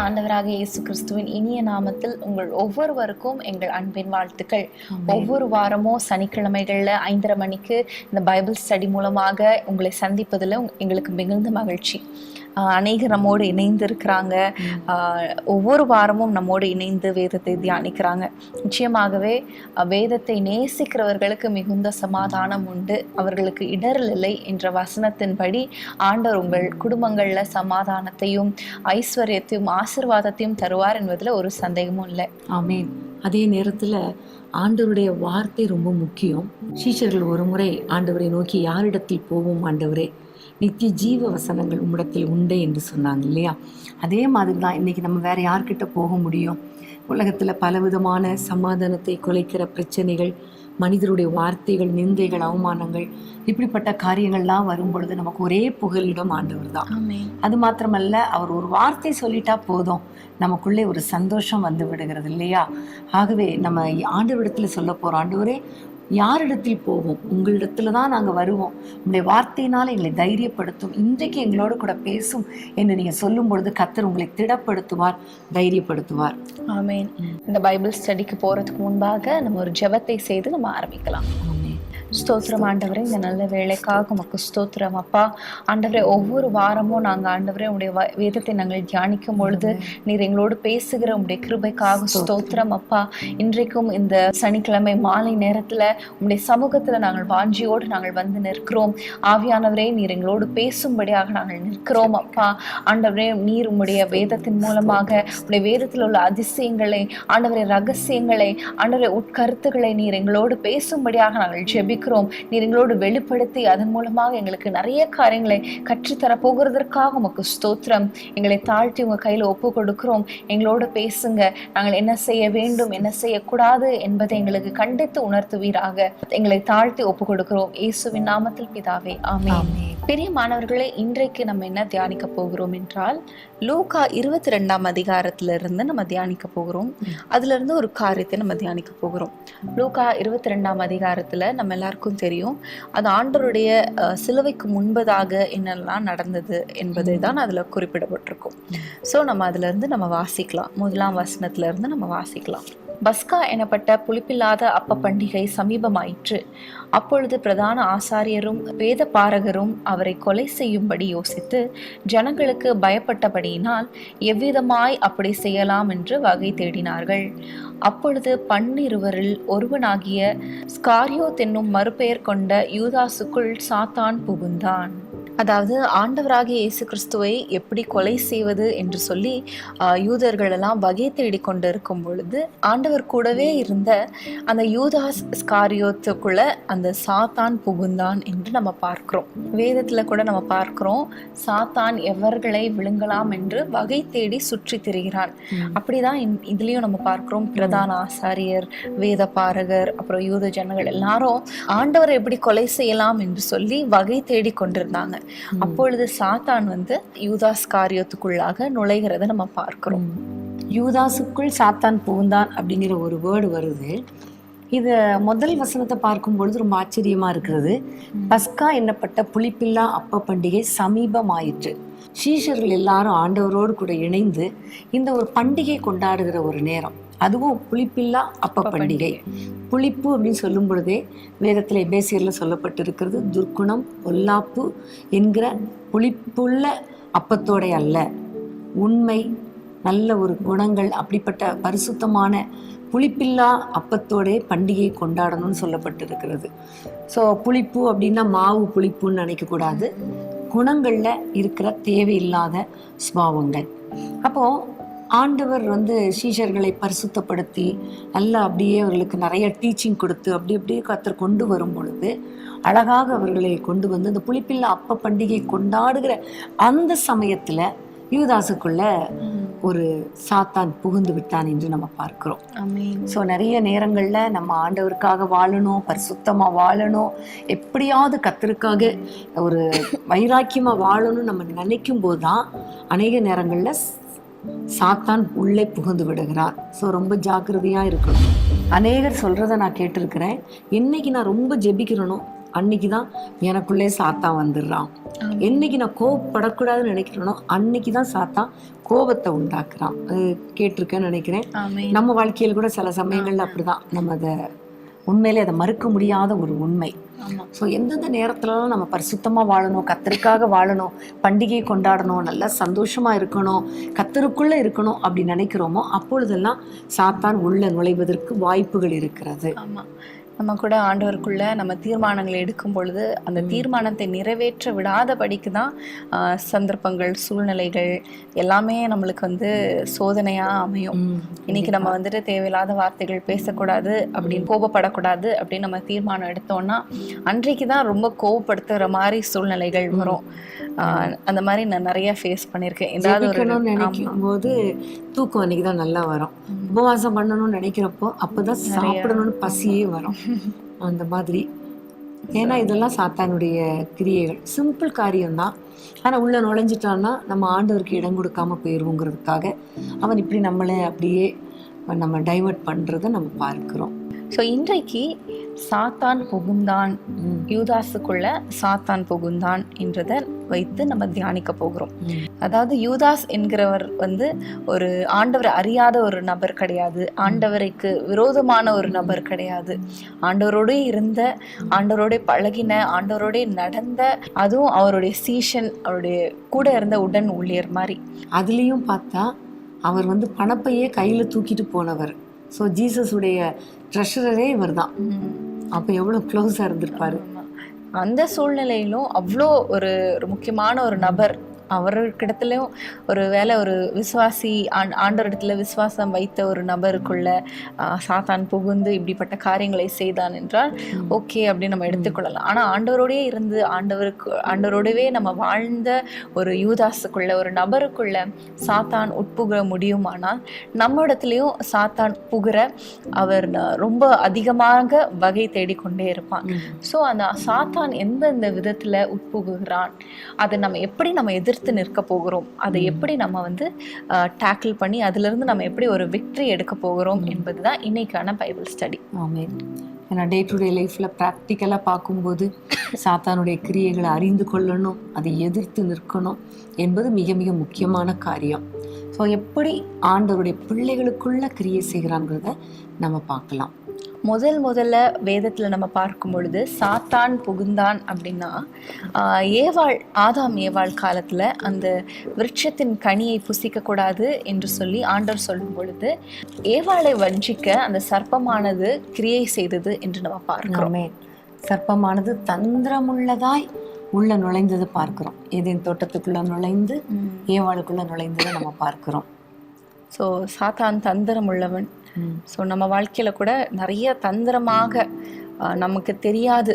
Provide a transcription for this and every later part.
ஆண்டவராக இயேசு கிறிஸ்துவின் இனிய நாமத்தில் உங்கள் ஒவ்வொருவருக்கும் எங்கள் அன்பின் வாழ்த்துக்கள். ஒவ்வொரு வாரமும் சனிக்கிழமைகள்ல 5:30 மணிக்கு இந்த பைபிள் ஸ்டடி மூலமாக உங்களை சந்திப்பதில் எங்களுக்கு மிகுந்த மகிழ்ச்சி. அநேகர் நம்மோடு இணைந்து இருக்கிறாங்க. ஒவ்வொரு வாரமும் நம்மோடு இணைந்து வேதத்தை தியானிக்கிறாங்க. நிச்சயமாகவே வேதத்தை நேசிக்கிறவர்களுக்கு மிகுந்த சமாதானம் உண்டு, அவர்களுக்கு இடரல் இல்லை என்ற வசனத்தின்படி ஆண்டவர் உங்கள் குடும்பங்கள்ல சமாதானத்தையும் ஐஸ்வர்யத்தையும் ஆசீர்வாதத்தையும் தருவார் என்பதுல ஒரு சந்தேகமும் இல்லை. ஆமென். அதே நேரத்துல ஆண்டவருடைய வார்த்தை ரொம்ப முக்கியம். சீஷர்கள் ஒரு முறை ஆண்டவரை நோக்கி, யாரிடத்தில் போவோம் ஆண்டவரே, நித்திய ஜீவ வசனங்கள் உம்மிடத்தில் உண்டு என்று சொன்னாங்க இல்லையா? அதே மாதிரி தான் இன்னைக்கு நம்ம வேற யார்கிட்ட போக முடியும்? உலகத்துல பலவிதமான சமாதானத்தை குலைக்கிற பிரச்சனைகள், மனிதருடைய வார்த்தைகள், நிந்தைகள், அவமானங்கள், இப்படிப்பட்ட காரியங்கள்லாம் வரும் பொழுது நமக்கு ஒரே புகலிடம் ஆண்டவர் தான். அது மாத்திரமல்ல, அவர் ஒரு வார்த்தை சொல்லிட்டா போதும், நமக்குள்ளே ஒரு சந்தோஷம் வந்து விடுகிறது இல்லையா? ஆகவே நம்ம ஆண்டவரிடத்துல சொல்ல போறோம், ஆண்டவரே யாரிடத்தில் போவோம்? உங்களிடத்துல தான் நாங்கள் வருவோம், உங்களுடைய வார்த்தையினால எங்களை தைரியப்படுத்தும், இன்றைக்கு எங்களோடு கூட பேசும் என்று நீங்க சொல்லும் பொழுது கர்த்தர் உங்களை திடப்படுத்துவார், தைரியப்படுத்துவார். ஆமென். இந்த பைபிள் ஸ்டடிக்கு போறதுக்கு முன்பாக நம்ம ஒரு ஜெபத்தை செய்து நம்ம ஆரம்பிக்கலாம். ஸ்தோத்திரம் ஆண்டவரே, இந்த நல்ல வேலைக்காக உமக்கு ஸ்தோத்திரம் அப்பா. ஆண்டவரே, ஒவ்வொரு வாரமும் நாங்கள் ஆண்டவரே உடைய வேதத்தை நாங்கள் தியானிக்கும் பொழுது நீர் எங்களோடு பேசுகிற உடைய கிருபைக்காக ஸ்தோத்திரம் அப்பா. இன்றைக்கும் இந்த சனிக்கிழமை மாலை நேரத்துல உடைய சமூகத்துல நாங்கள் வாஞ்சியோடு நாங்கள் வந்து நிற்கிறோம். ஆவியானவரே, நீர் எங்களோடு பேசும்படியாக நாங்கள் நிற்கிறோம் அப்பா. ஆண்டவரே, நீர் உம்முடைய வேதத்தின் மூலமாக உடைய வேதத்தில் உள்ள அதிசயங்களை, ஆண்டவரே ரகசியங்களை, ஆண்டவரே உட்கருத்துக்களை நீர் எங்களோடு பேசும்படியாக நாங்கள் ஜெபிக்கிறோம். நீர் எங்களோடு வெளிப்படுத்தி அதன் மூலமாக எங்களுக்கு நிறைய காரியங்களை கற்றுத்தர போகிறதற்காக உமக்கு ஸ்தோத்திரம். எங்களை தாழ்த்தி உங்க கையில ஒப்பு கொடுக்கிறோம். எங்களோடு பேசுங்க. நாங்கள் என்ன செய்ய வேண்டும், என்ன செய்யக்கூடாது என்பதை எங்களுக்கு கண்டித்து உணர்த்துவீராக. எங்களை தாழ்த்தி ஒப்பு கொடுக்கிறோம் இயேசுவின் நாமத்தில் பிதாவே, ஆமென். பெரிய மாணவர்களே, இன்றைக்கு நம்ம என்ன தியானிக்க போகிறோம் என்றால், லூக்கா 22ஆம் அதிகாரத்திலிருந்து நம்ம தியானிக்க போகிறோம். அதுல இருந்து ஒரு காரியத்தை நம்ம தியானிக்க போகிறோம். லூக்கா 22ஆம் அதிகாரத்துல நம்ம எல்லாருக்கும் தெரியும், அது ஆண்டவருடைய சிலுவைக்கு முன்பதாக என்னெல்லாம் நடந்தது என்பதை தான் அதுல குறிப்பிடப்பட்டிருக்கும். ஸோ நம்ம அதுல இருந்து நம்ம வாசிக்கலாம். 1ஆம் வசனத்துல இருந்து நம்ம வாசிக்கலாம். பஸ்கா எனப்பட்ட புளிப்பில்லாத அப்ப பண்டிகை சமீபமாயிற்று. அப்பொழுது பிரதான ஆசாரியரும் வேத பாரகரும் அவரை கொலை செய்யும்படி யோசித்து ஜனங்களுக்கு பயப்பட்டபடியினால் எவ்விதமாய் அப்படி செய்யலாம் என்று வகை தேடினார்கள். அப்பொழுது 12 ஒருவனாகிய ஸ்காரியோத் என்னும் மறுபெயர் கொண்ட யூதாசுக்குள் சாத்தான் புகுந்தான். அதாவது ஆண்டவராகிய இயேசு கிறிஸ்துவை எப்படி கொலை செய்வது என்று சொல்லி யூதர்கள் எல்லாம் வகை தேடி கொண்டு இருக்கும் பொழுது ஆண்டவர் கூடவே இருந்த அந்த யூதாஸ் ஸ்காரியோத்துக்குள்ள அந்த சாத்தான் புகுந்தான் என்று நம்ம பார்க்கிறோம். வேதத்துல கூட நம்ம பார்க்கிறோம், சாத்தான் எவர்களை விழுங்கலாம் என்று வகை தேடி சுற்றி திரிகிறான். அப்படிதான் இதுலயும் நம்ம பார்க்கிறோம். பிரதான ஆசாரியர், வேத பாரகர், அப்புறம் யூத ஜனங்கள் எல்லாரும் ஆண்டவரை எப்படி கொலை செய்யலாம் என்று சொல்லி வகை தேடி கொண்டிருந்தாங்க. அப்பொழுது சாத்தான் வந்து யூதாஸ் காரியத்துக்குள்ளாக நுழைகிறத நம்ம பார்க்கிறோம். யூதாசுக்குள் சாத்தான் புகுந்தான் அப்படிங்கிற ஒரு வேர்டு வருது. இது முதல் வசனத்தை பார்க்கும் பொழுது ரொம்ப ஆச்சரியமா இருக்கிறது. பஸ்கா என்னப்பட்ட புளிப்பில்லா அப்ப பண்டிகை சமீபமாயிற்று. சீஷர்கள் எல்லாரும் ஆண்டவரோடு கூட இணைந்து இந்த ஒரு பண்டிகை கொண்டாடுகிற ஒரு நேரம், அதுவும் புளிப்பில்லா அப்ப பண்டிகை. புளிப்பு அப்படின்னு சொல்லும் பொழுதே வேதத்தில் எபேசியர்ல சொல்லப்பட்டிருக்கிறது, துர்க்குணம், பொல்லாப்பு என்கிற புளிப்புள்ள அப்பத்தோட அல்ல, உண்மை, நல்ல ஒரு குணங்கள், அப்படிப்பட்ட பரிசுத்தமான புளிப்பில்லா அப்பத்தோட பண்டிகை கொண்டாடணும்னு சொல்லப்பட்டிருக்கிறது. ஸோ புளிப்பு அப்படின்னா மாவு புளிப்புன்னு நினைக்கக்கூடாது, குணங்கள்ல இருக்கிற தேவையில்லாத சுபாவங்கள். அப்போ ஆண்டவர் வந்து சீஷர்களை பரிசுத்தப்படுத்தி நல்லா அப்படியே அவர்களுக்கு நிறைய டீச்சிங் கொடுத்து அப்படியே கர்த்தர் கொண்டு வரும் பொழுது அழகாக அவர்களை கொண்டு வந்து அந்த புளிப்பில்லா அப்ப பண்டிகை கொண்டாடுகிற அந்த சமயத்துல யூதாசுக்குள்ள ஒரு சாத்தான் புகுந்து விட்டான் என்று நம்ம பார்க்கிறோம். ஸோ நிறைய நேரங்கள்ல நம்ம ஆண்டவருக்காக வாழணும், பரிசுத்தமா வாழணும், எப்படியாவது கர்த்தருக்காக ஒரு வைராக்கியமா வாழணும் நம்ம நினைக்கும் போதுதான் அநேக நேரங்கள்ல சாத்தான் உள்ளே புகுந்து விடுகிறார். ஸோ ரொம்ப ஜாக்கிரதையா இருக்கணும். அநேகர் சொல்றத நான் கேட்டிருக்கிறேன், என்னைக்கு நான் ரொம்ப ஜெபிக்கிறனோ அன்னைக்குதான் எனக்குள்ளே சாத்தான் வந்துடுறான். என்னைக்கு நான் கோபப்படக்கூடாதுன்னு நினைக்கிறேனோ அன்னைக்குதான் சாத்தான் கோபத்தை உண்டாக்குறான். அது கேட்டிருக்கேன்னு நினைக்கிறேன். நம்ம வாழ்க்கையில கூட சில சமயங்கள்ல அப்படிதான். நம்ம அதை உண்மையிலே அதை மறுக்க முடியாத ஒரு உண்மை. ஸோ எந்தெந்த நேரத்துலலாம் நம்ம பரிசுத்தமா வாழணும், கத்தருக்காக வாழணும், பண்டிகை கொண்டாடணும், நல்லா சந்தோஷமா இருக்கணும், கத்தருக்குள்ள இருக்கணும் அப்படி நினைக்கிறோமோ அப்பொழுதெல்லாம் சாத்தான் உள்ள நுழைவதற்கு வாய்ப்புகள் இருக்கிறது. நம்ம கூட ஆண்டவருக்குள்ள நம்ம தீர்மானங்களை எடுக்கும் பொழுது அந்த தீர்மானத்தை நிறைவேற்ற விடாதபடிக்கு தான் சந்தர்ப்பங்கள், சூழ்நிலைகள் எல்லாமே நம்மளுக்கு வந்து சோதனையா அமையும். இன்னைக்கு நம்ம வந்துட்டு தேவையில்லாத வார்த்தைகள் பேசக்கூடாது அப்படின்னு, கோபப்படக்கூடாது அப்படின்னு நம்ம தீர்மானம் எடுத்தோம்னா அன்றைக்கு தான் ரொம்ப கோபப்படுத்துற மாதிரி சூழ்நிலைகள் வரும். அந்த மாதிரி நான் நிறைய ஃபேஸ் பண்ணியிருக்கேன். ஏதாவது நினைக்கும் போது தூக்கம் அன்னைக்கு தான் நல்லா வரும். உபவாசம் பண்ணணும்னு நினைக்கிறப்போ அப்போதான் சாப்பிடணும்னு பசியே வரும். அந்த மாதிரி. ஏன்னா இதெல்லாம் சாத்தானுடைய கிரியைகள். சிம்பிள் காரியம்தான். ஆனால் உள்ள நுழைஞ்சிட்டான்னா நம்ம ஆண்டவருக்கு இடம் கொடுக்காம போயிடுவோங்கிறதுக்காக அவன் இப்படி நம்மளை அப்படியே நம்ம டைவர்ட் பண்ணுறதை நம்ம பார்க்கிறோம். ஸோ இன்றைக்கு சாத்தான் புகுந்தான், யூதாஸுக்குள்ள சாத்தான் புகுந்தான் என்றதை வைத்து நம்ம தியானிக்க போகிறோம். அதாவது யூதாஸ் என்கிறவர் வந்து ஒரு ஆண்டவரை அறியாத ஒரு நபர் கிடையாது, ஆண்டவருக்கு விரோதமான ஒரு நபர் கிடையாது. ஆண்டவரோடு இருந்த, ஆண்டவரோட பழகின, ஆண்டவரோட நடந்த, அதுவும் அவருடைய சீஷன், அவருடைய கூட இருந்த உடன் ஊழியர் மாதிரி. அதுலேயும் பார்த்தா அவர் வந்து பணப்பையே கையில் தூக்கிட்டு போனவர். ஸோ ஜீசஸுடைய ட்ரெஷரரே இவர் தான். அப்போ எவ்வளோ க்ளோஸாக இருந்திருப்பாரு. அந்த சூழ்நிலையிலும் அவ்வளோ ஒரு முக்கியமான ஒரு நபர், அவர்கிடத்துலையும் ஒரு வேலை ஒரு விசுவாசி, ஆண்டவரிடத்துல விசுவாசம் வைத்த ஒரு நபருக்குள்ள சாத்தான் புகுந்து இப்படிப்பட்ட காரியங்களை செய்தான் என்றால் ஓகே அப்படின்னு நம்ம எடுத்துக்கொள்ளலாம். ஆனால் ஆண்டவரோடே இருந்து ஆண்டவரோடவே நம்ம வாழ்ந்த ஒரு யூதாஸுக்குள்ள, ஒரு நபருக்குள்ள சாத்தான் உட்புக முடியுமானால் நம்ம இடத்துலையும் சாத்தான் புகுற அவர் ரொம்ப அதிகமாக வகை தேடிக்கொண்டே இருப்பான். ஸோ அந்த சாத்தான் எந்தெந்த விதத்தில் உட்புகுகிறான், அதை நம்ம எப்படி நம்ம எதிர்த்து நிற்க போகிறோம், அதை எப்படி நம்ம வந்து டேக்கிள் பண்ணி அதிலிருந்து நம்ம எப்படி ஒரு விக்டரி எடுக்க போகிறோம் என்பதுதான் இன்னைக்கான பைபிள் ஸ்டடி. ஆமென். ஏன்னா டே டு டே லைஃப்பில் ப்ராக்டிக்கலாக பார்க்கும்போது சாத்தானுடைய கிரியைகளை அறிந்து கொள்ளணும், அதை எதிர்த்து நிற்கணும் என்பது மிக மிக முக்கியமான காரியம். ஸோ எப்படி ஆண்டவருடைய பிள்ளைகளுக்குள்ள கிரியை செய்கிறாங்கிறத நம்ம பார்க்கலாம். முதல்ல வேதத்தில் நம்ம பார்க்கும் பொழுது சாத்தான் புகுந்தான் அப்படின்னா ஆதாம் ஏவாள் காலத்தில் அந்த விருட்சத்தின் கனியை புசிக்கக்கூடாது என்று சொல்லி ஆண்டவர் சொல்லும் பொழுது ஏவாளை வஞ்சிக்க அந்த சர்ப்பமானது கிரியை செய்தது என்று நம்ம பார்க்கிறோம். சர்ப்பமானது தந்திரமுள்ளதாய் உள்ள நுழைந்தது பார்க்கிறோம். ஏதேன் தோட்டத்துக்குள்ள நுழைந்து ஏவாளுக்குள்ள நுழைந்ததை நம்ம பார்க்கிறோம். ஸோ சாத்தான் தந்திரம் உள்ளவன். ஸோ நம்ம வாழ்க்கையில் கூட நிறைய தந்திரமாக நமக்கு தெரியாது,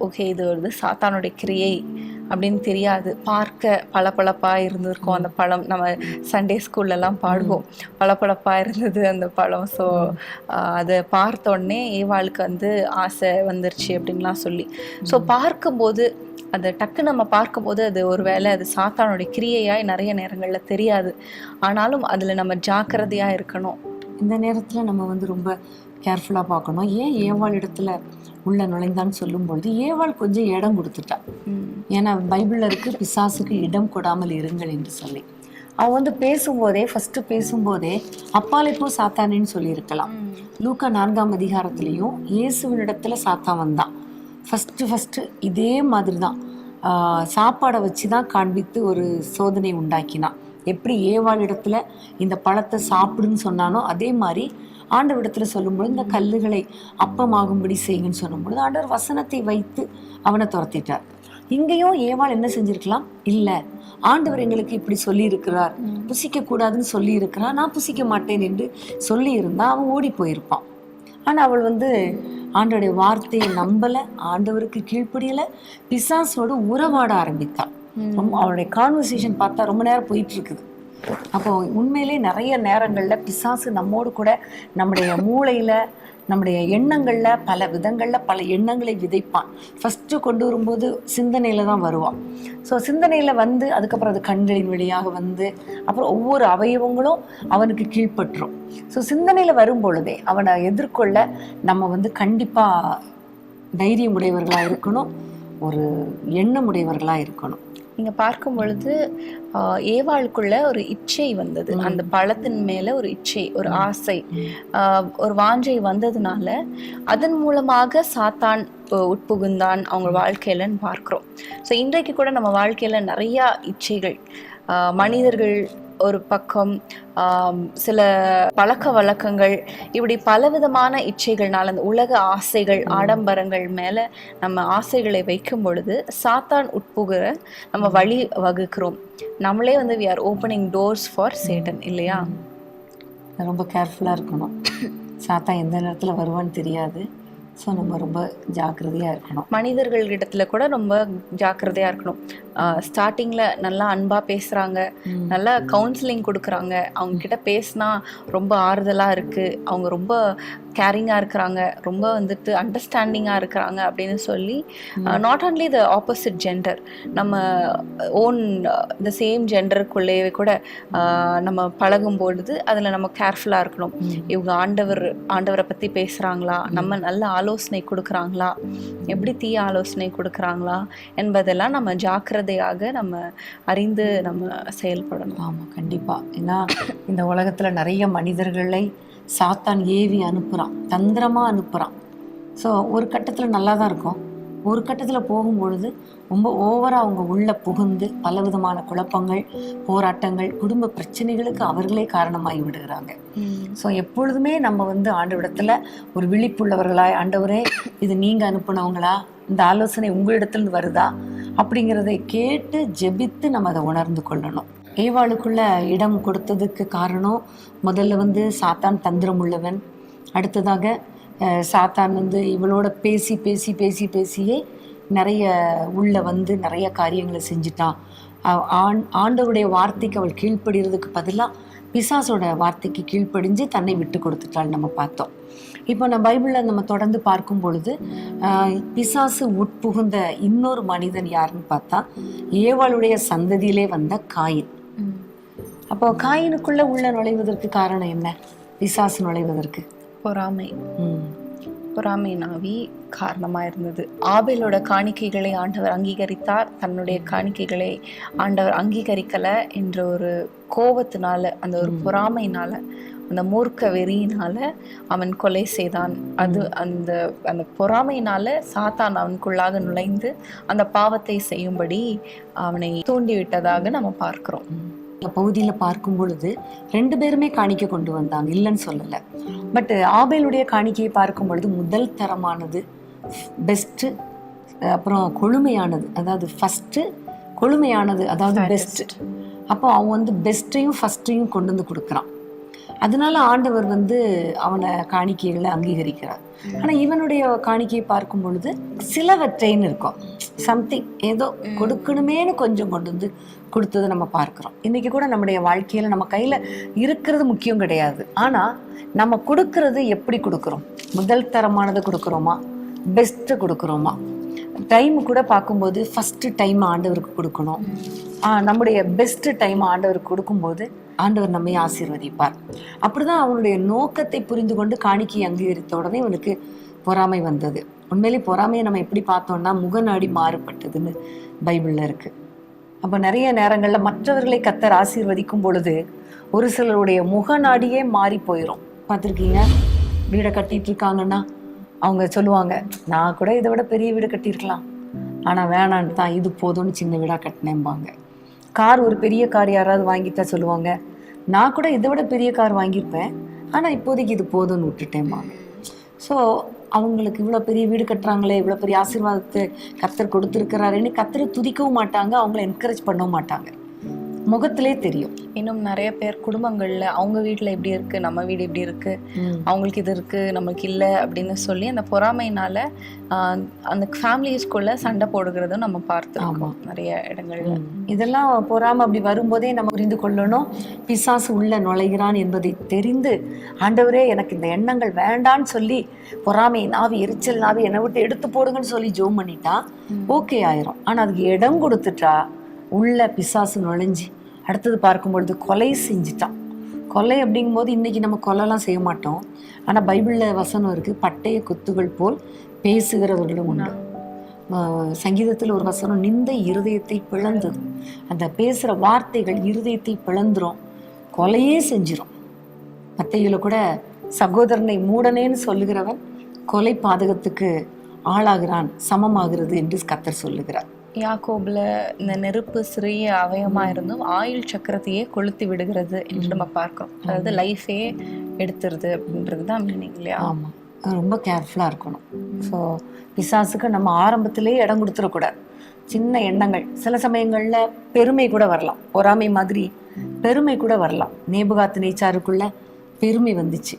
ஓகே இது வந்து சாத்தானுடைய கிரியை அப்படின்னு தெரியாது, பார்க்க பளபளப்பாக இருந்திருக்கும் அந்த பழம். நம்ம சண்டே ஸ்கூல்லலாம் பாடுவோம், பளபளப்பாக இருந்தது அந்த பழம். ஸோ அதை பார்த்த உடனே ஏவாளுக்கு வந்து ஆசை வந்துருச்சு அப்படின்லாம் சொல்லி. ஸோ பார்க்கும்போது அதை டக்கு நம்ம பார்க்கும்போது அது ஒரு வேளை அது சாத்தானுடைய கிரியையாய் நிறைய நேரங்களில் தெரியாது. ஆனாலும் அதில் நம்ம ஜாக்கிரதையாக இருக்கணும். இந்த நேரத்தில் நம்ம வந்து ரொம்ப கேர்ஃபுல்லாக பார்க்கணும். ஏன் ஏவாள் இடத்துல உள்ள நுழைந்தான்னு சொல்லும்பொழுது ஏவாள் கொஞ்சம் இடம் கொடுத்துட்டா. ஏன்னா பைபிளில் இருக்கு பிசாசுக்கு இடம் கொடாமல் இருங்கள் என்று சொல்லி. அவன் வந்து ஃபஸ்ட்டு பேசும்போதே அப்பாலைப்போ சாத்தானேன்னு சொல்லியிருக்கலாம். லூக்கா 4ஆம் அதிகாரத்துலேயும் இயேசுவினிடத்துல சாத்தான் வந்தான். ஃபஸ்ட்டு இதே மாதிரி தான் சாப்பாடை வச்சு தான் காண்பித்து ஒரு சோதனை உண்டாக்கினான். எப்படி ஏவாள் இடத்துல இந்த பழத்தை சாப்பிடுன்னு சொன்னானோ அதே மாதிரி ஆண்டவரிடத்துல சொல்லும்போது இந்த கல்லுகளை அப்பமாகும்படி செய்யுங்கன்னு சொல்லும்பொழுது ஆண்டவர் வசனத்தை வைத்து அவனை துரத்திட்டார். இங்கேயும் ஏவாள் என்ன செஞ்சிருக்கலாம், இல்லை ஆண்டவர் எங்களுக்கு இப்படி சொல்லி இருக்கிறார், புசிக்க கூடாதுன்னு சொல்லி இருக்கிறார், நான் புசிக்க மாட்டேன் என்று சொல்லி இருந்தா அவன் ஓடி போயிருப்பான். ஆனால் அவள் வந்து ஆண்டவருடைய வார்த்தையை நம்பலை, ஆண்டவருக்கு கீழ்ப்படியலை, பிசாசோடு உறவாட ஆரம்பித்தாள். அவளுடைய கான்வர்சேஷன் பார்த்தா ரொம்ப நேரம் போயிட்டு இருக்குது. அப்போ உண்மையிலே நிறைய நேரங்களில் பிசாசு நம்மோடு கூட நம்முடைய மூளையில், நம்முடைய எண்ணங்களில் பல விதங்களில் பல எண்ணங்களை விதைப்பான். ஃபஸ்ட்டு கொண்டு வரும்போது சிந்தனையில் தான் வருவான். ஸோ சிந்தனையில் வந்து அதுக்கப்புறம் அது கண்களின் வழியாக வந்து அப்புறம் ஒவ்வொரு அவயவங்களும் அவனுக்கு கீழ்ப்பற்றும். ஸோ சிந்தனையில் வரும் பொழுதே அவனை எதிர்கொள்ள நம்ம வந்து கண்டிப்பாக தைரியம் உடையவர்களா இருக்கணும், ஒரு எண்ணம் உடையவர்களா இருக்கணும். நீங்க பார்க்கும் பொழுது ஏவாளுக்குள்ள ஒரு இச்சை வந்தது, அந்த பழத்தின் மேல ஒரு இச்சை, ஒரு ஆசை, ஒரு வாஞ்சை வந்ததுனால அதன் மூலமாக சாத்தான் உட்புகுந்தான் அவங்க வாழ்க்கையிலன்னு பார்க்கிறோம். ஸோ இன்றைக்கு கூட நம்ம வாழ்க்கையில நிறைய இச்சைகள், மனிதர்கள் ஒரு பக்கம், சில பழக்க வழக்கங்கள், இப்படி பலவிதமான இச்சைகள்னால அந்த உலக ஆசைகள், ஆடம்பரங்கள் மேல நம்ம ஆசைகளை வைக்கும் பொழுது சாத்தான் உட்புகிற நம்ம வழி வகுக்கிறோம். நம்மளே வந்து we are opening doors for Satan இல்லையா? ரொம்ப கேர்ஃபுல்லாக இருக்கணும். சாத்தான் எந்த நேரத்தில் வருவான்னு தெரியாது. ஸோ நம்ம ரொம்ப ஜாக்கிரதையாக இருக்கணும். மனிதர்களிடத்துல கூட ரொம்ப ஜாக்கிரதையாக இருக்கணும். ஸ்டார்டிங்கில் நல்லா அன்பாக பேசுகிறாங்க, நல்லா கவுன்சிலிங் கொடுக்குறாங்க, அவங்கக்கிட்ட பேசினா ரொம்ப ஆறுதலாக இருக்குது, அவங்க ரொம்ப கேரிங்காக இருக்கிறாங்க, ரொம்ப வந்துட்டு அண்டர்ஸ்டாண்டிங்காக இருக்கிறாங்க அப்படின்னு சொல்லி, not only the opposite gender, நம்ம ஓன் த சேம் ஜெண்டருக்குள்ளேயே கூட நம்ம பழகும் பொழுது அதில் நம்ம கேர்ஃபுல்லாக இருக்கணும். இவங்க ஆண்டவரை பற்றி பேசுகிறாங்களா, நம்ம நல்ல ஆலோசனை கொடுக்குறாங்களா, எப்படி தீய ஆலோசனை கொடுக்குறாங்களா என்பதெல்லாம் நம்ம ஜாக்கிரதையாக நம்ம அறிந்து நம்ம செயல்படணும். ஆமாம், கண்டிப்பாக. ஏன்னா இந்த உலகத்தில் நிறைய மனிதர்களை சாத்தான் ஏவி அனுப்புகிறான், தந்திரமாக அனுப்புகிறான். ஸோ ஒரு கட்டத்தில் நல்லா தான் இருக்கும், ஒரு கட்டத்தில் போகும்பொழுது ரொம்ப ஓவராக அவங்க உள்ள புகுந்து பலவிதமான குழப்பங்கள், போராட்டங்கள், குடும்ப பிரச்சனைகளுக்கு அவர்களே காரணமாகி விடுகிறாங்க. ஸோ எப்பொழுதுமே நம்ம வந்து ஆண்டவரிடத்துல ஒரு விழிப்புள்ளவர்களாய், ஆண்டவரே இது நீங்கள் அனுப்புனவங்களா, இந்த ஆலோசனை உங்களிடத்துலேருந்து வருதா அப்படிங்கிறதை கேட்டு ஜெபித்து நம்ம அதை உணர்ந்து கொள்ளணும். ஏவாளுக்குள்ள இடம் கொடுத்ததுக்கு காரணம் முதல்ல வந்து சாத்தான் தந்திரம் உள்ளவன், அடுத்ததாக சாத்தான் வந்து இவளோட பேசி பேசி பேசி பேசியே நிறைய உள்ள வந்து நிறைய காரியங்களை செஞ்சுட்டான். ஆண்டவருடைய வார்த்தைக்கு அவள் கீழ்ப்படுகிறதுக்கு பதிலாக பிசாசோட வார்த்தைக்கு கீழ்ப்படிஞ்சு தன்னை விட்டு கொடுத்துட்டாள் நம்ம பார்த்தோம். இப்போ நம்ம பைபிளில் நம்ம தொடர்ந்து பார்க்கும் பொழுது பிசாசு உட்புகுந்த இன்னொரு மனிதன் யாருன்னு பார்த்தா ஏவாளுடைய சந்ததியிலே வந்த காயின். அப்போ காயினுக்குள்ள உள்ள நுழைவதற்கு காரணம் என்ன? பிசாசு நுழைவதற்கு பொறாமை. பொறாமை நாவி காரணமாக இருந்தது. ஆபேலோட காணிக்கைகளை ஆண்டவர் அங்கீகரித்தார், தன்னுடைய காணிக்கைகளை ஆண்டவர் அங்கீகரிக்கலை என்ற ஒரு கோபத்தினால, அந்த ஒரு பொறாமையினால, அந்த மூர்க்க வெறியினால அவன் கொலை செய்தான். அது அந்த அந்த பொறாமையினால சாத்தான் அவனுக்குள்ளாக நுழைந்து அந்த பாவத்தை செய்யும்படி அவனை தூண்டிவிட்டதாக நம்ம பார்க்கிறோம். பகுதியில் பார்க்கும் பொழுது 2 பேருமே காணிக்கை கொண்டு வந்தாங்க, இல்லைன்னு சொல்லலை. பட் ஆபேலுடைய காணிக்கையை பார்க்கும் பொழுது முதல் தரமானது, பெஸ்ட்டு, அப்புறம் கொழுமையானது, அதாவது ஃபஸ்ட்டு கொழுமையானது, அதாவது பெஸ்ட்டு. அப்போ அவன் வந்து பெஸ்ட்டையும் ஃபஸ்ட்டையும் கொண்டு வந்து கொடுக்குறான். அதனால ஆண்டவர் வந்து அவனை காணிக்கைகளை அங்கீகரிக்கிறார். ஆனால் இவனுடைய காணிக்கையை பார்க்கும் பொழுது சிலவற்றைன்னு இருக்கும், சம்திங் ஏதோ கொடுக்கணுமேனு கொஞ்சம் கொண்டு வந்து கொடுத்ததை நம்ம பார்க்குறோம். இன்றைக்கி கூட நம்முடைய வாழ்க்கையில் நம்ம கையில் இருக்கிறது முக்கியம் கிடையாது, ஆனால் நம்ம கொடுக்கறது எப்படி கொடுக்குறோம்? முதல் தரமானதை கொடுக்குறோமா, பெஸ்ட்டு கொடுக்குறோமா? டைம் கூட பார்க்கும்போது ஃபஸ்ட்டு டைம் ஆண்டவருக்கு கொடுக்கணும். நம்முடைய பெஸ்ட்டு டைம் ஆண்டவருக்கு கொடுக்கும்போது ஆண்டவர் நம்மை ஆசீர்வதிப்பார். அப்படிதான் அவனுடைய நோக்கத்தை புரிந்து கொண்டு காணிக்கையை அங்கீகரித்த உடனே இவனுக்கு பொறாமை வந்தது. உண்மையிலே பொறாமையை நம்ம எப்படி பார்த்தோம்னா முகநாடி மாறுபட்டதுன்னு பைபிளில் இருக்கு. அப்போ நிறைய நேரங்களில் மற்றவர்களை கர்த்தர் ஆசீர்வதிக்கும் பொழுது ஒரு சிலருடைய முகநாடியே மாறி போயிடும். பார்த்துருக்கீங்க, வீடை கட்டிட்டு இருக்காங்கன்னா அவங்க சொல்லுவாங்க, நான் கூட இதை விட பெரிய வீடு கட்டியிருக்கலாம், ஆனால் வேணான்னு தான் இது போதும்னு சின்ன வீடாக கட்டினேம்பாங்க. கார், ஒரு பெரிய கார் யாராவது வாங்கிட்டா சொல்லுவாங்க, நான் கூட இதை விட பெரிய கார் வாங்கியிருப்பேன், ஆனால் இப்போதைக்கு இது போதும்னு விட்டுட்டேம்பாங்க. ஸோ அவங்களுக்கு இவ்வளோ பெரிய வீடு கட்டுறாங்களே, இவ்வளோ பெரிய ஆசீர்வாதத்தை கர்த்தர் கொடுத்துருக்கிறாருன்னு கர்த்தரை துதிக்கவும் மாட்டாங்க, அவங்கள என்கரேஜ் பண்ணவும் மாட்டாங்க, முகத்திலே தெரியும். இன்னும் நிறைய பேர் குடும்பங்கள்ல அவங்க வீட்டில் எப்படி இருக்கு, நம்ம வீடு எப்படி இருக்கு, அவங்களுக்கு இது இருக்கு நமக்கு இல்லை அப்படின்னு சொல்லி அந்த பொறாமையினால அந்த ஃபேமிலிஸ்குள்ள சண்டை போடுகிறதும் நம்ம பார்த்துருக்கோம் நிறைய இடங்கள்ல. இதெல்லாம் பொறாமை அப்படி வரும்போதே நம்ம புரிந்து கொள்ளணும், பிசாசு உள்ள நுழைகிறான் என்பதை தெரிந்து ஆண்டவரே எனக்கு இந்த எண்ணங்கள் வேண்டான்னு சொல்லி பொறாமை நாவி, எரிச்சல் நாவி என்னை விட்டு எடுத்து போடுங்கன்னு சொல்லி ஜோம் பண்ணிட்டா ஓகே ஆயிரும். ஆனால் அதுக்கு இடம் கொடுத்துட்டா உள்ள பிசாசு நுழைஞ்சி அடுத்தது பார்க்கும்பொழுது கொலை செஞ்சுட்டான். கொலை அப்படிங்கும்போது இன்னைக்கு நம்ம கொலைலாம் செய்ய மாட்டோம், ஆனால் பைபிளில் வசனம் இருக்குது, பட்டய குத்துகள் போல் பேசுகிறவர்களும் உண்டு. சங்கீதத்தில் ஒரு வசனம், நிந்தை இருதயத்தை பிளந்தது. அந்த பேசுற வார்த்தைகள் இருதயத்தை பிளந்துரும், கொலையே செஞ்சிரும். மத்தேயுல கூட சகோதரனை மூடனேன்னு சொல்லுகிறவன் கொலை பாதகத்துக்கு ஆளாகிறான், சமமாகிறது என்று கர்த்தர் சொல்லுகிறார். யாக்கோபுல இந்த நெருப்பு சிறிய அவயமா இருந்தும் ஆயுள் சக்கரத்தையே கொளுத்தி விடுகிறது என்று நம்ம பார்க்கிறோம். அதாவது லைஃபே எடுத்துருது அப்படின்றது தான் மீனிங் இல்லையா? ஆமா, ரொம்ப கேர்ஃபுல்லா இருக்கணும். ஸோ பிசாசுக்கு நம்ம ஆரம்பத்திலேயே இடம் கொடுத்துடக்கூடாது. சின்ன எண்ணங்கள், சில சமயங்கள்ல பெருமை கூட வரலாம், பொறாமை மாதிரி பெருமை கூட வரலாம். நேபுகாத் நேச்சாருக்குள்ள பெருமை வந்துச்சு.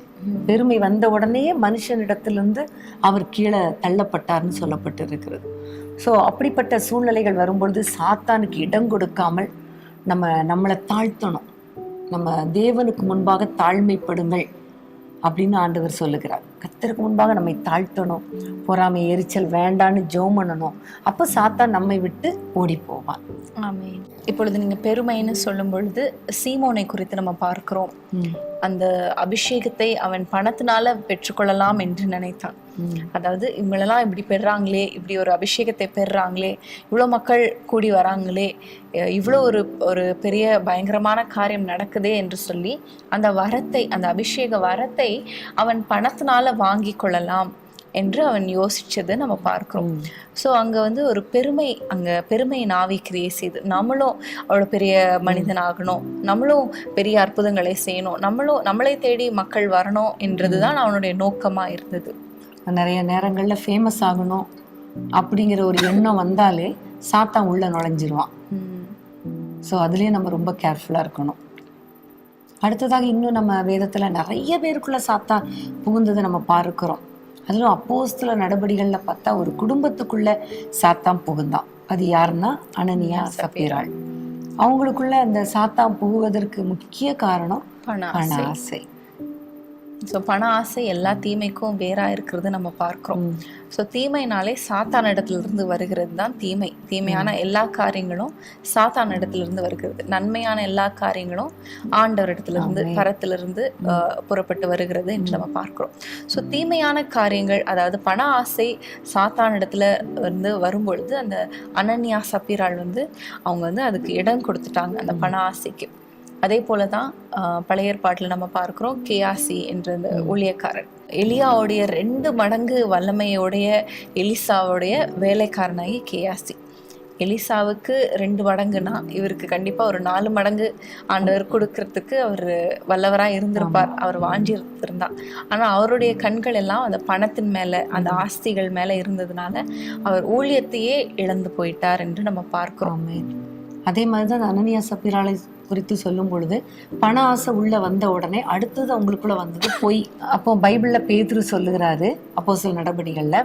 பெருமை வந்த உடனே மனுஷனிடத்திலிருந்து அவர் கீழே தள்ளப்பட்டார்னு சொல்லப்பட்டு இருக்கிறது. ஸோ அப்படிப்பட்ட சூழ்நிலைகள் வரும்பொழுது சாத்தானுக்கு இடம் கொடுக்காமல் நம்மளை தாழ்த்தணும். நம்ம தேவனுக்கு முன்பாக தாழ்மைப்படுங்கள் அப்படின்னு ஆண்டவர் சொல்லுகிறார். கர்த்தருக்கு முன்பாக நம்மை தாழ்த்தணும், பொறாமை எரிச்சல் வேண்டான்னு ஜெபம் பண்ணணும். அப்போ சாத்தான் நம்மை விட்டு ஓடி போவான். ஆமென். இப்பொழுது நீங்க பெருமைன்னு சொல்லும் பொழுது சீமோனை குறித்து நம்ம பார்க்கிறோம். அந்த அபிஷேகத்தை அவன் பணத்தினால பெற்றுக்கொள்ளலாம் என்று நினைத்தான். அதாவது இவங்களெல்லாம் இப்படி பெறாங்களே, இப்படி ஒரு அபிஷேகத்தை பெறாங்களே, இவ்வளோ மக்கள் கூடி வராங்களே, இவ்வளோ ஒரு பெரிய பயங்கரமான காரியம் நடக்குதே என்று சொல்லி அந்த வரத்தை, அந்த அபிஷேக வரத்தை அவன் பணத்தினால வாங்கி கொள்ளலாம் என்று அவன் யோசிச்சதை நம்ம பார்க்கிறோம். ஸோ அங்கே வந்து ஒரு பெருமை, அங்கே பெருமையின் ஆவி கிரியை செய்து நம்மளும் அவ்வளோ பெரிய மனிதனாகணும், நம்மளும் பெரிய அற்புதங்களை செய்யணும், நம்மளை தேடி மக்கள் வரணும் என்றது தான் அவனுடைய நோக்கமாக இருந்தது. நிறைய நேரங்களில் ஃபேமஸ் ஆகணும் அப்படிங்கிற ஒரு எண்ணம் வந்தாலே சாத்தான் உள்ள நுழைஞ்சிருவான். ஸோ அதுலேயே நம்ம ரொம்ப கேர்ஃபுல்லாக இருக்கணும். அடுத்ததாக இன்னும் நம்ம வேதத்தில் நிறைய பேருக்குள்ள சாத்தான் புகுந்ததை நம்ம பார்க்கிறோம். அதிலும் அப்போஸ்தல நடபடிகளில் பார்த்தா ஒரு குடும்பத்துக்குள்ள சாத்தான் புகுந்தான். அது யாருன்னா அனனியா சப்பீராள். அவங்களுக்குள்ள அந்த சாத்தான் புகுவதற்கு முக்கிய காரணம் பண ஆசை. ஸோ பண ஆசை எல்லா தீமைக்கும் வேறா இருக்கிறது நம்ம பார்க்கிறோம். ஸோ தீமைனாலே சாத்தான் இடத்திலிருந்து வருகிறது தான் தீமை. தீமையான எல்லா காரியங்களும் சாத்தான் இடத்திலிருந்து வருகிறது. நன்மையான எல்லா காரியங்களும் ஆண்டவர் இடத்திலிருந்து, பரத்திலிருந்து புறப்பட்டு வருகிறது என்று நம்ம பார்க்கிறோம். ஸோ தீமையான காரியங்கள், அதாவது பண ஆசை சாத்தான் இடத்துல வந்து வரும்பொழுது அந்த அனனியா சப்பீராள் வந்து அவங்க வந்து அதுக்கு இடம் கொடுத்துட்டாங்க, அந்த பண ஆசைக்கு. அதே போலதான் பழைய ஏற்பாட்டில் நம்ம பார்க்கிறோம் கேயாசி என்ற அந்த ஊழியக்காரன், எலியாவுடைய 2 மடங்கு வல்லமையோடைய எலிசாவுடைய வேலைக்காரனாகி கேயாசி. எலிசாவுக்கு 2 மடங்குனா இவருக்கு கண்டிப்பா ஒரு 4 மடங்கு ஆண்டவர் கொடுக்கறதுக்கு அவர் வல்லவராக இருந்திருப்பார், அவர் வாஞ்சிருந்தா. ஆனா அவருடைய கண்கள் எல்லாம் அந்த பணத்தின் மேல, அந்த ஆஸ்திகள் மேல இருந்ததுனால அவர் ஊழியத்தையே இழந்து போயிட்டார் என்று நம்ம பார்க்கிறோம். அதே மாதிரிதான் அனனியா சப்பீராளை குறித்து சொல்லும் பொழுது பண ஆசை உள்ள வந்த உடனே அடுத்தது அவங்களுக்குள்ள வந்தது பொய். அப்போ பைபிள்ல பேதுரு சொல்லுகிறாரு அப்போஸ்தலர் நடபடிகள்ல,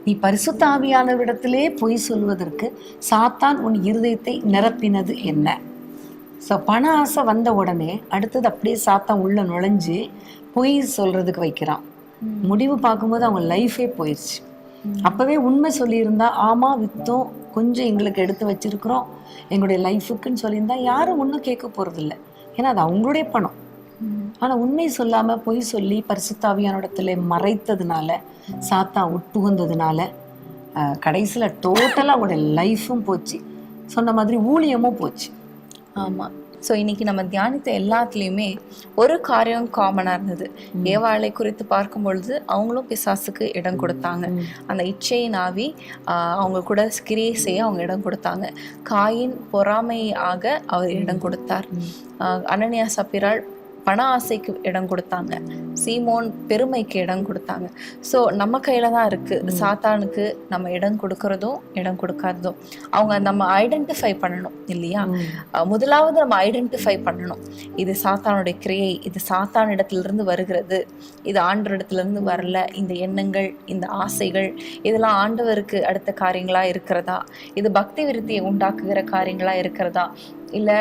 நீ பரிசுத்த ஆவியானவரிடத்திலே பொய் சொல்வதற்கு சாத்தான் உன் இருதயத்தை நிரப்பினது என்ன? ஸோ பண ஆசை வந்த உடனே அடுத்தது அப்படியே சாத்தான் உள்ள நுழைஞ்சு பொய் சொல்றதுக்கு வைக்கிறான். முடிவு பார்க்கும்போது அவங்க லைஃபே போயிடுச்சு. அப்பவே உண்மை சொல்லியிருந்தா, ஆமா வித்தோம், கொஞ்சம் எங்களுக்கு எடுத்து வச்சிருக்கிறோம் எங்களுடைய லைஃபுக்குன்னு சொல்லியிருந்தா யாரும் ஒன்றும் கேட்க போறதில்லை. ஏன்னா அது அவங்களுடைய பணம். ஆனா உண்மை சொல்லாம பொய் சொல்லி பரிசுத்தாவியானிடத்துல மறைத்ததுனால, சாத்தான் உட்புகுந்ததுனால கடைசியில டோட்டலா அவங்களுடைய லைஃபும் போச்சு, சொன்ன மாதிரி ஊழியமும் போச்சு. ஆமா. ஸோ இன்னைக்கு நம்ம தியானித்த எல்லாத்துலேயுமே ஒரு காரியம் காமனாக இருந்தது. ஏவாளை குறித்து பார்க்கும் பொழுது அவங்களும் பிசாசுக்கு இடம் கொடுத்தாங்க. அந்த இச்சையின் ஆவி அவங்க கூட கிரியை செய்ய அவங்க இடம் கொடுத்தாங்க. காயின் பொறாமையாக அவர் இடம் கொடுத்தார். அனனியா சப்பீராள் பண ஆசைக்கு இடம் கொடுத்தாங்க. சீமோன் பெருமைக்கு இடம் கொடுத்தாங்க. ஸோ நம்ம கையில தான் இருக்கு சாத்தானுக்கு நம்ம இடம் கொடுக்கறதும் இடம் கொடுக்காததும். அவங்க நம்ம ஐடென்டிஃபை பண்ணணும் இல்லையா? முதலாவது நம்ம ஐடென்டிஃபை பண்ணணும், இது சாத்தானுடைய கிரியை, இது சாத்தான் இடத்திலிருந்து வருகிறது, இது ஆண்டவரிடத்திலிருந்து வரல. இந்த எண்ணங்கள், இந்த ஆசைகள் இதெல்லாம் ஆண்டவருக்கு அடுத்த காரியங்களா இருக்கிறதா? இது பக்தி விருத்தியை உண்டாக்குகிற காரியங்களா இருக்கிறதா? இல்லை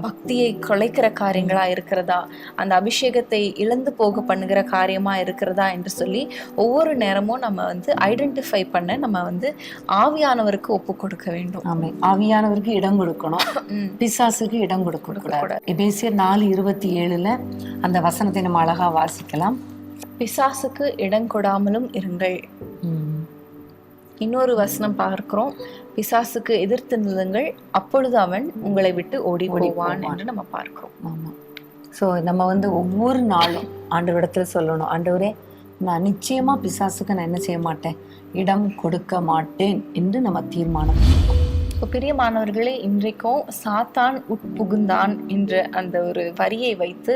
பக்தியை குலைக்கிற காரியங்களா இருக்கிறதா? அந்த அபிஷேகத்தை இழந்து போக பண்ணுகிற காரியமா இருக்கிறதா என்று சொல்லி ஒவ்வொரு நேரமும் நம்ம வந்து ஐடென்டிஃபை பண்ண நம்ம வந்து ஆவியானவருக்கு ஒப்பு கொடுக்க வேண்டும். ஆமாம், ஆவியானவருக்கு இடம் கொடுக்கணும், பிசாசுக்கு இடம் கொடுக்க. எபேசியர் 4:27 அந்த வசனத்தை நம்ம அழகா வாசிக்கலாம். பிசாசுக்கு இடம் கொடாமலும் இருங்கள். இன்னொரு வசனம் பார்க்கிறோம், பிசாசுக்கு எதிர்த்து நில்லுங்கள், அப்பொழுது அவன் உங்களை விட்டு ஓடி போவான் என்று நம்ம பார்க்கிறோம். ஆமா. ஸோ நம்ம வந்து ஒவ்வொரு நாளும் ஆண்டவரிடத்துல சொல்லணும், ஆண்டவரே நான் நிச்சயமா பிசாசுக்கு நான் என்ன செய்ய மாட்டேன், இடம் கொடுக்க மாட்டேன் என்று நம்ம தீர்மானம். இப்போ பிரியமானவர்களே, இன்றைக்கும் சாத்தான் உட்புகுந்தான் என்ற அந்த ஒரு வரியை வைத்து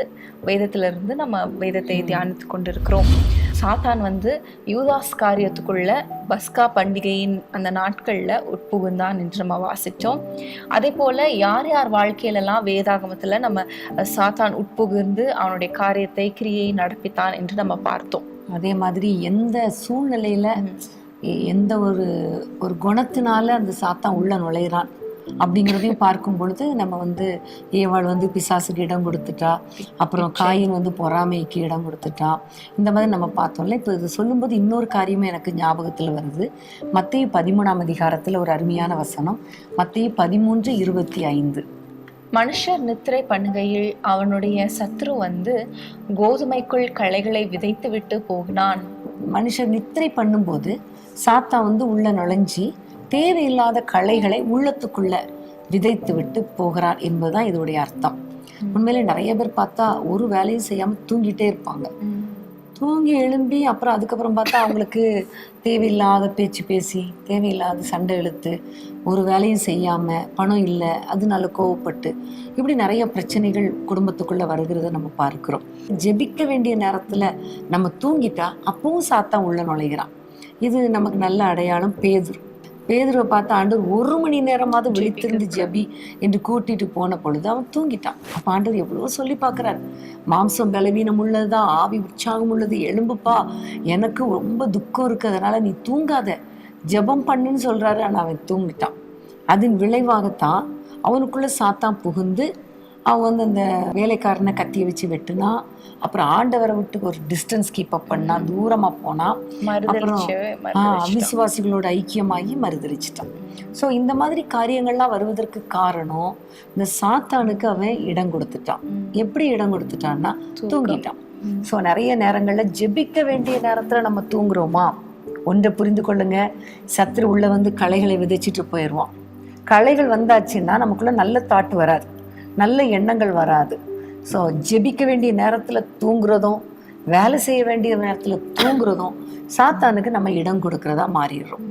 வேதத்திலிருந்து நம்ம வேதத்தை தியானித்து கொண்டிருக்கிறோம். சாத்தான் வந்து யூதாஸ் காரியத்துக்குள்ள பஸ்கா பண்டிகையின் அந்த நாட்கள்ல உட்புகுந்தான் என்று நம்ம வாசித்தோம். அதே போல யார் யார் வாழ்க்கையிலலாம் வேதாகமத்துல நம்ம சாத்தான் உட்புகுந்து அவனுடைய காரியத்தை கிரியை நடப்பித்தான் என்று நம்ம பார்த்தோம். அதே மாதிரி எந்த சூழ்நிலையில எந்த ஒரு குணத்தினால அந்த சாத்தான் உள்ள நுழையிறான் அப்படிங்கிறதையும் பார்க்கும் பொழுது நம்ம வந்து ஏவாள் வந்து பிசாசுக்கு இடம் கொடுத்துட்டா, அப்புறம் காயின் வந்து பொறாமைக்கு இடம் கொடுத்துட்டா, இந்த மாதிரி நம்ம பார்த்தோம்ல. இப்போ இது சொல்லும்போது இன்னொரு காரியமே எனக்கு ஞாபகத்தில் வருது. மத்தேயு 13ஆம் அதிகாரத்தில் ஒரு அருமையான வசனம், மத்தேயு 13:25. மனுஷர் நித்திரை பண்ணுகையில் அவனுடைய சத்ரு வந்து கோதுமைக்குள் களைகளை விதைத்து விட்டு போகினான். மனுஷர் நித்திரை பண்ணும்போது சாத்தான் வந்து உள்ள நுழைஞ்சி தேவையில்லாத களைகளை உள்ளத்துக்குள்ள விதைத்து விட்டு போகிறார் என்பதுதான் இதோடைய அர்த்தம். உண்மையிலே நிறைய பேர் பார்த்தா ஒரு வேலையும் செய்யாம தூங்கிட்டே இருப்பாங்க. தூங்கி எழும்பி அப்புறம் அதுக்கப்புறம் பார்த்தா அவங்களுக்கு தேவையில்லாத பேச்சு பேசி, தேவையில்லாத சண்டை இழுத்து, ஒரு வேலையும் செய்யாம, பணம் இல்லை அதனால கோவப்பட்டு, இப்படி நிறைய பிரச்சனைகள் குடும்பத்துக்குள்ள வருகிறத நம்ம பார்க்கிறோம். ஜெபிக்க வேண்டிய நேரத்துல நம்ம தூங்கிட்டா அப்பவும் சாத்தான் உள்ள நுழைகிறான். இது நமக்கு நல்ல அடையாளம். பேதுருவை பார்த்து ஆண்டவர் 1 மணி நேரமாவது விழித்திருந்து ஜெபி என்று கூட்டிட்டு போன பொழுது அவன் தூங்கிட்டான். அப்ப ஆண்டவர் எவ்வளவோ சொல்லி பார்க்கிறார், மாம்சம் பலவீனம் உள்ளதுதான், ஆவி உற்சாகம் உள்ளது, எழும்புப்பா, எனக்கு ரொம்ப துக்கம் இருக்கு, அதனால நீ தூங்காத, ஜெபம் பண்ணுன்னு சொல்றாரு. ஆனா அவன் தூங்கிட்டான். அதன் விளைவாகத்தான் அவனுக்குள்ள சாத்தான் புகுந்து அவன் வந்து அந்த வேலைக்காரனை கத்தியை வச்சு வெட்டுனா, அப்புறம் ஆண்டவரை விட்டு ஒரு டிஸ்டன்ஸ் கீப் அப் பண்ணா, தூரமா போனா, அப்புறம் அவிசுவாசிகளோட ஐக்கியமாகி மறுதளிச்சிட்டான். ஸோ இந்த மாதிரி காரியங்கள்லாம் வருவதற்கு காரணம் இந்த சாத்தானுக்கு அவன் இடம் கொடுத்துட்டான். எப்படி இடம் கொடுத்துட்டான்னா தூங்கிட்டான். ஸோ நிறைய நேரங்கள்ல ஜெபிக்க வேண்டிய நேரத்துல நம்ம தூங்குறோமா? ஒன்றை புரிந்து கொள்ளுங்க, சத்துரு உள்ள வந்து களைகளை விதைச்சிட்டு போயிடுவான். களைகள் வந்தாச்சுன்னா நமக்குள்ள நல்ல தாட் வராது, நல்ல எண்ணங்கள் வராது. ஸோ ஜெபிக்க வேண்டிய நேரத்தில் தூங்குறதும், வேலை செய்ய வேண்டிய நேரத்தில் தூங்குறதும் சாத்தானுக்கு நம்ம இடம் கொடுக்கறதா மாறிடுறோம்.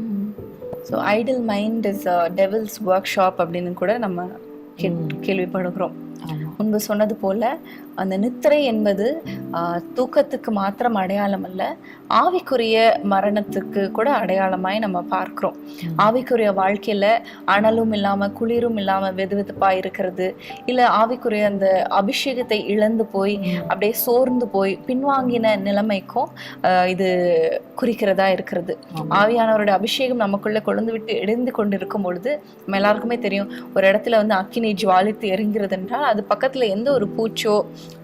So idle mind is devil's workshop அப்படின்னு கூட நம்ம கேள்விப்படுகிறோம். முன்பு சொன்னது போல அந்த நித்திரை என்பது தூக்கத்துக்கு மாத்திரம் அடையாளம் அல்ல, ஆவிக்குரிய மரணத்துக்கு கூட அடையாளமாய் நம்ம பார்க்கிறோம். ஆவிக்குரிய வாழ்க்கையில அனலும் இல்லாம குளிரும் இல்லாம வெதுவெதுப்பா இருக்கிறது, இல்ல ஆவிக்குரிய அந்த அபிஷேகத்தை இழந்து போய் அப்படியே சோர்ந்து போய் பின்வாங்கின நிலைமைக்கும் இது குறிக்கிறதா இருக்கிறது. ஆவியானவருடைய அபிஷேகம் நமக்குள்ள கொழுந்து விட்டு எரிந்து கொண்டிருக்கும் பொழுது நம்ம எல்லாருக்குமே தெரியும், ஒரு இடத்துல வந்து அக்கினி ஜுவாலித்து எரிங்கிறது என்றால் அது பக்கத்துல எந்த ஒரு பூச்சோ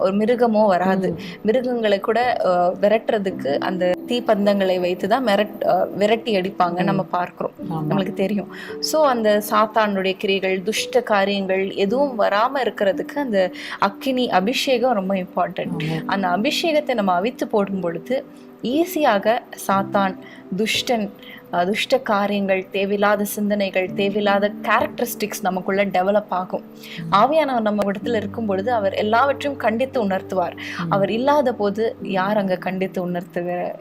ஒரு மிருகமோ வராது. மிருகங்களை கூட விரட்டுறதுக்கு அந்த தீப்பந்தங்களை வைத்துதான் விரட்டி அடிப்பாங்க நம்ம பார்க்கிறோம், நம்மளுக்கு தெரியும். சோ அந்த சாத்தானுடைய கிரியைகள், துஷ்ட காரியங்கள் எதுவும் வராம இருக்கிறதுக்கு அந்த அக்கினி அபிஷேகம் ரொம்ப இம்பார்ட்டன்ட். அந்த அபிஷேகத்தை நம்ம அவித்து போடும் பொழுது ஈஸியாக சாத்தான், துஷ்ட காரியங்கள், தேவையில்லாத சிந்தனைகள், தேவையில்லாத கேரக்டரிஸ்டிக்ஸ் நமக்குள்ள டெவலப் ஆகும். ஆவியானவர் நம்ம இடத்துல இருக்கும் பொழுது அவர் எல்லாவற்றையும் கண்டித்து உணர்த்துவார். அவர் இல்லாத போது யார் அங்க கண்டித்து உணர்த்து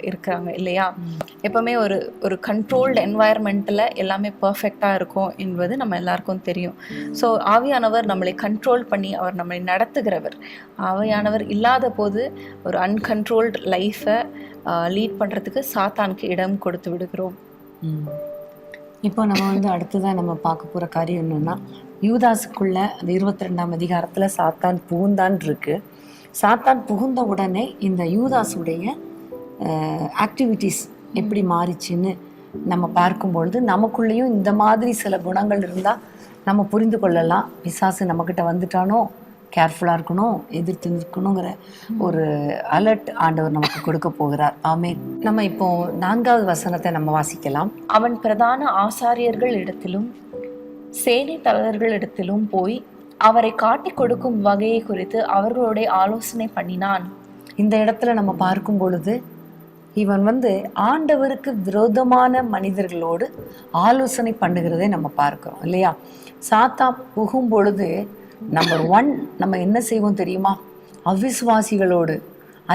இருக்கிறாங்க இல்லையா? எப்பவுமே ஒரு கண்ட்ரோல்டு என்வாயர்மெண்ட்ல எல்லாமே பர்ஃபெக்டா இருக்கும் என்பது நம்ம எல்லாருக்கும் தெரியும். ஸோ ஆவியானவர் நம்மளை கண்ட்ரோல் பண்ணி அவர் நம்மளை நடத்துகிறவர். ஆவியானவர் இல்லாத போது ஒரு அன்கண்ட்ரோல்டு லைஃபை லீட் பண்றதுக்கு சாத்தானுக்கு இடம் கொடுத்து விடுகிறோம். இப்போ நம்ம வந்து அடுத்ததான் நம்ம பார்க்க போற காரியம் என்னன்னா, யூதாசுக்குள்ள அந்த 22ஆம் அதிகாரத்துல சாத்தான் புகுந்தான் இருக்கு. சாத்தான் புகுந்த உடனே இந்த யூதாசுடைய ஆக்டிவிட்டிஸ் எப்படி மாறிச்சுன்னு நம்ம பார்க்கும்பொழுது நமக்குள்ளேயும் இந்த மாதிரி சில குணங்கள் இருந்தா நம்ம புரிந்து கொள்ளலாம். பிசாசு நம்மக்கிட்ட வந்துட்டானோ, கேர்ஃபுல்லாக இருக்கணும், எதிர்த்து நிற்கணுங்கிற ஒரு அலர்ட் ஆண்டவர் நமக்கு கொடுக்க போகிறார். ஆமென். நம்ம இப்போ 4வது வசனத்தை நம்ம வாசிக்கலாம். அவன் பிரதான ஆசாரியர்கள் இடத்திலும் சேனை தலைவர்கள் இடத்திலும் போய் அவரை காட்டி கொடுக்கும் வகையை குறித்து அவர்களுடைய ஆலோசனை பண்ணினான். இந்த இடத்துல நம்ம பார்க்கும் பொழுது இவன் ஆண்டவருக்கு விரோதமான மனிதர்களோடு ஆலோசனை பண்ணுகிறதை நம்ம பார்க்கிறோம் இல்லையா? சாத்தான் புகும் பொழுது நம்பர் 1 நம்ம என்ன செய்வோம் தெரியுமா? அவிசுவாசிகளோடு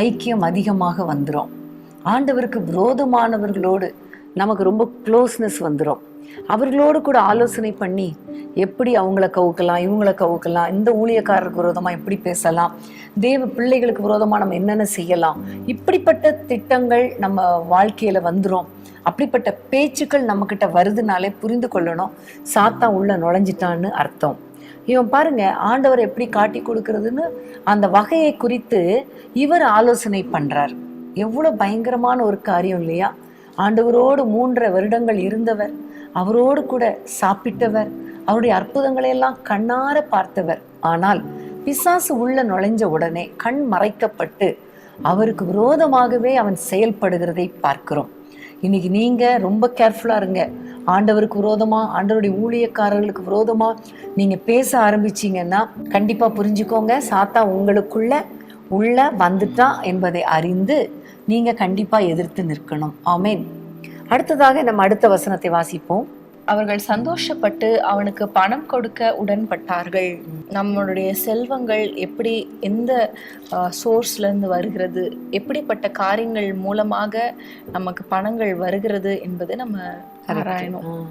ஐக்கியம் அதிகமாக வந்துடும். ஆண்டவருக்கு விரோதமானவர்களோடு நமக்கு ரொம்ப க்ளோஸ்னஸ் வந்துடும். அவர்களோடு கூட ஆலோசனை பண்ணி எப்படி அவங்கள கவுக்கலாம், இவங்கள கவுக்கலாம், இந்த ஊழியக்காரருக்கு விரோதமாக எப்படி பேசலாம், தேவ பிள்ளைகளுக்கு விரோதமாக நம்ம என்னென்ன செய்யலாம், இப்படிப்பட்ட திட்டங்கள் நம்ம வாழ்க்கையில் வந்துடும். அப்படிப்பட்ட பேச்சுக்கள் நம்மக்கிட்ட வருதுனாலே புரிந்து கொள்ளணும் சாத்தான் உள்ள நுழைஞ்சிட்டான்னு அர்த்தம். இவன் பாருங்க, ஆண்டவர் எப்படி காட்டி கொடுக்கறதுன்னு அந்த வகையை குறித்து இவர் ஆலோசனை பண்றார். எவ்வளவு பயங்கரமான ஒரு காரியம் இல்லையா? ஆண்டவரோடு 3 வருடங்கள் இருந்தவர், அவரோடு கூட சாப்பிட்டவர், அவருடைய அற்புதங்களை எல்லாம் கண்ணார பார்த்தவர். ஆனால் பிசாசு உள்ள நுழைஞ்ச உடனே கண் மறைக்கப்பட்டு அவருக்கு விரோதமாகவே அவன் செயல்படுகிறதை பார்க்கிறோம். இன்னைக்கு நீங்க ரொம்ப கேர்ஃபுல்லா இருங்க. ஆண்டவருக்கு விரோதமா, ஆண்டவருடைய ஊழியக்காரர்களுக்கு விரோதமா நீங்க பேச ஆரம்பிச்சீங்கன்னா கண்டிப்பா புரிஞ்சுக்கோங்க, சாத்தா உள்ள வந்துட்டா என்பதை அறிந்து நீங்க கண்டிப்பா எதிர்த்து நிற்கணும். ஆமென். அடுத்ததாக நம்ம அடுத்த வசனத்தை வாசிப்போம். அவர்கள் சந்தோஷப்பட்டு அவனுக்கு பணம் கொடுக்க உடன்பட்டார்கள். நம்மளுடைய செல்வங்கள் எப்படி, எந்த சோர்ஸ்ல இருந்து வருகிறது, எப்படிப்பட்ட காரியங்கள் மூலமாக நமக்கு பணங்கள் வருகிறது என்பது நம்ம ஆராயணும்.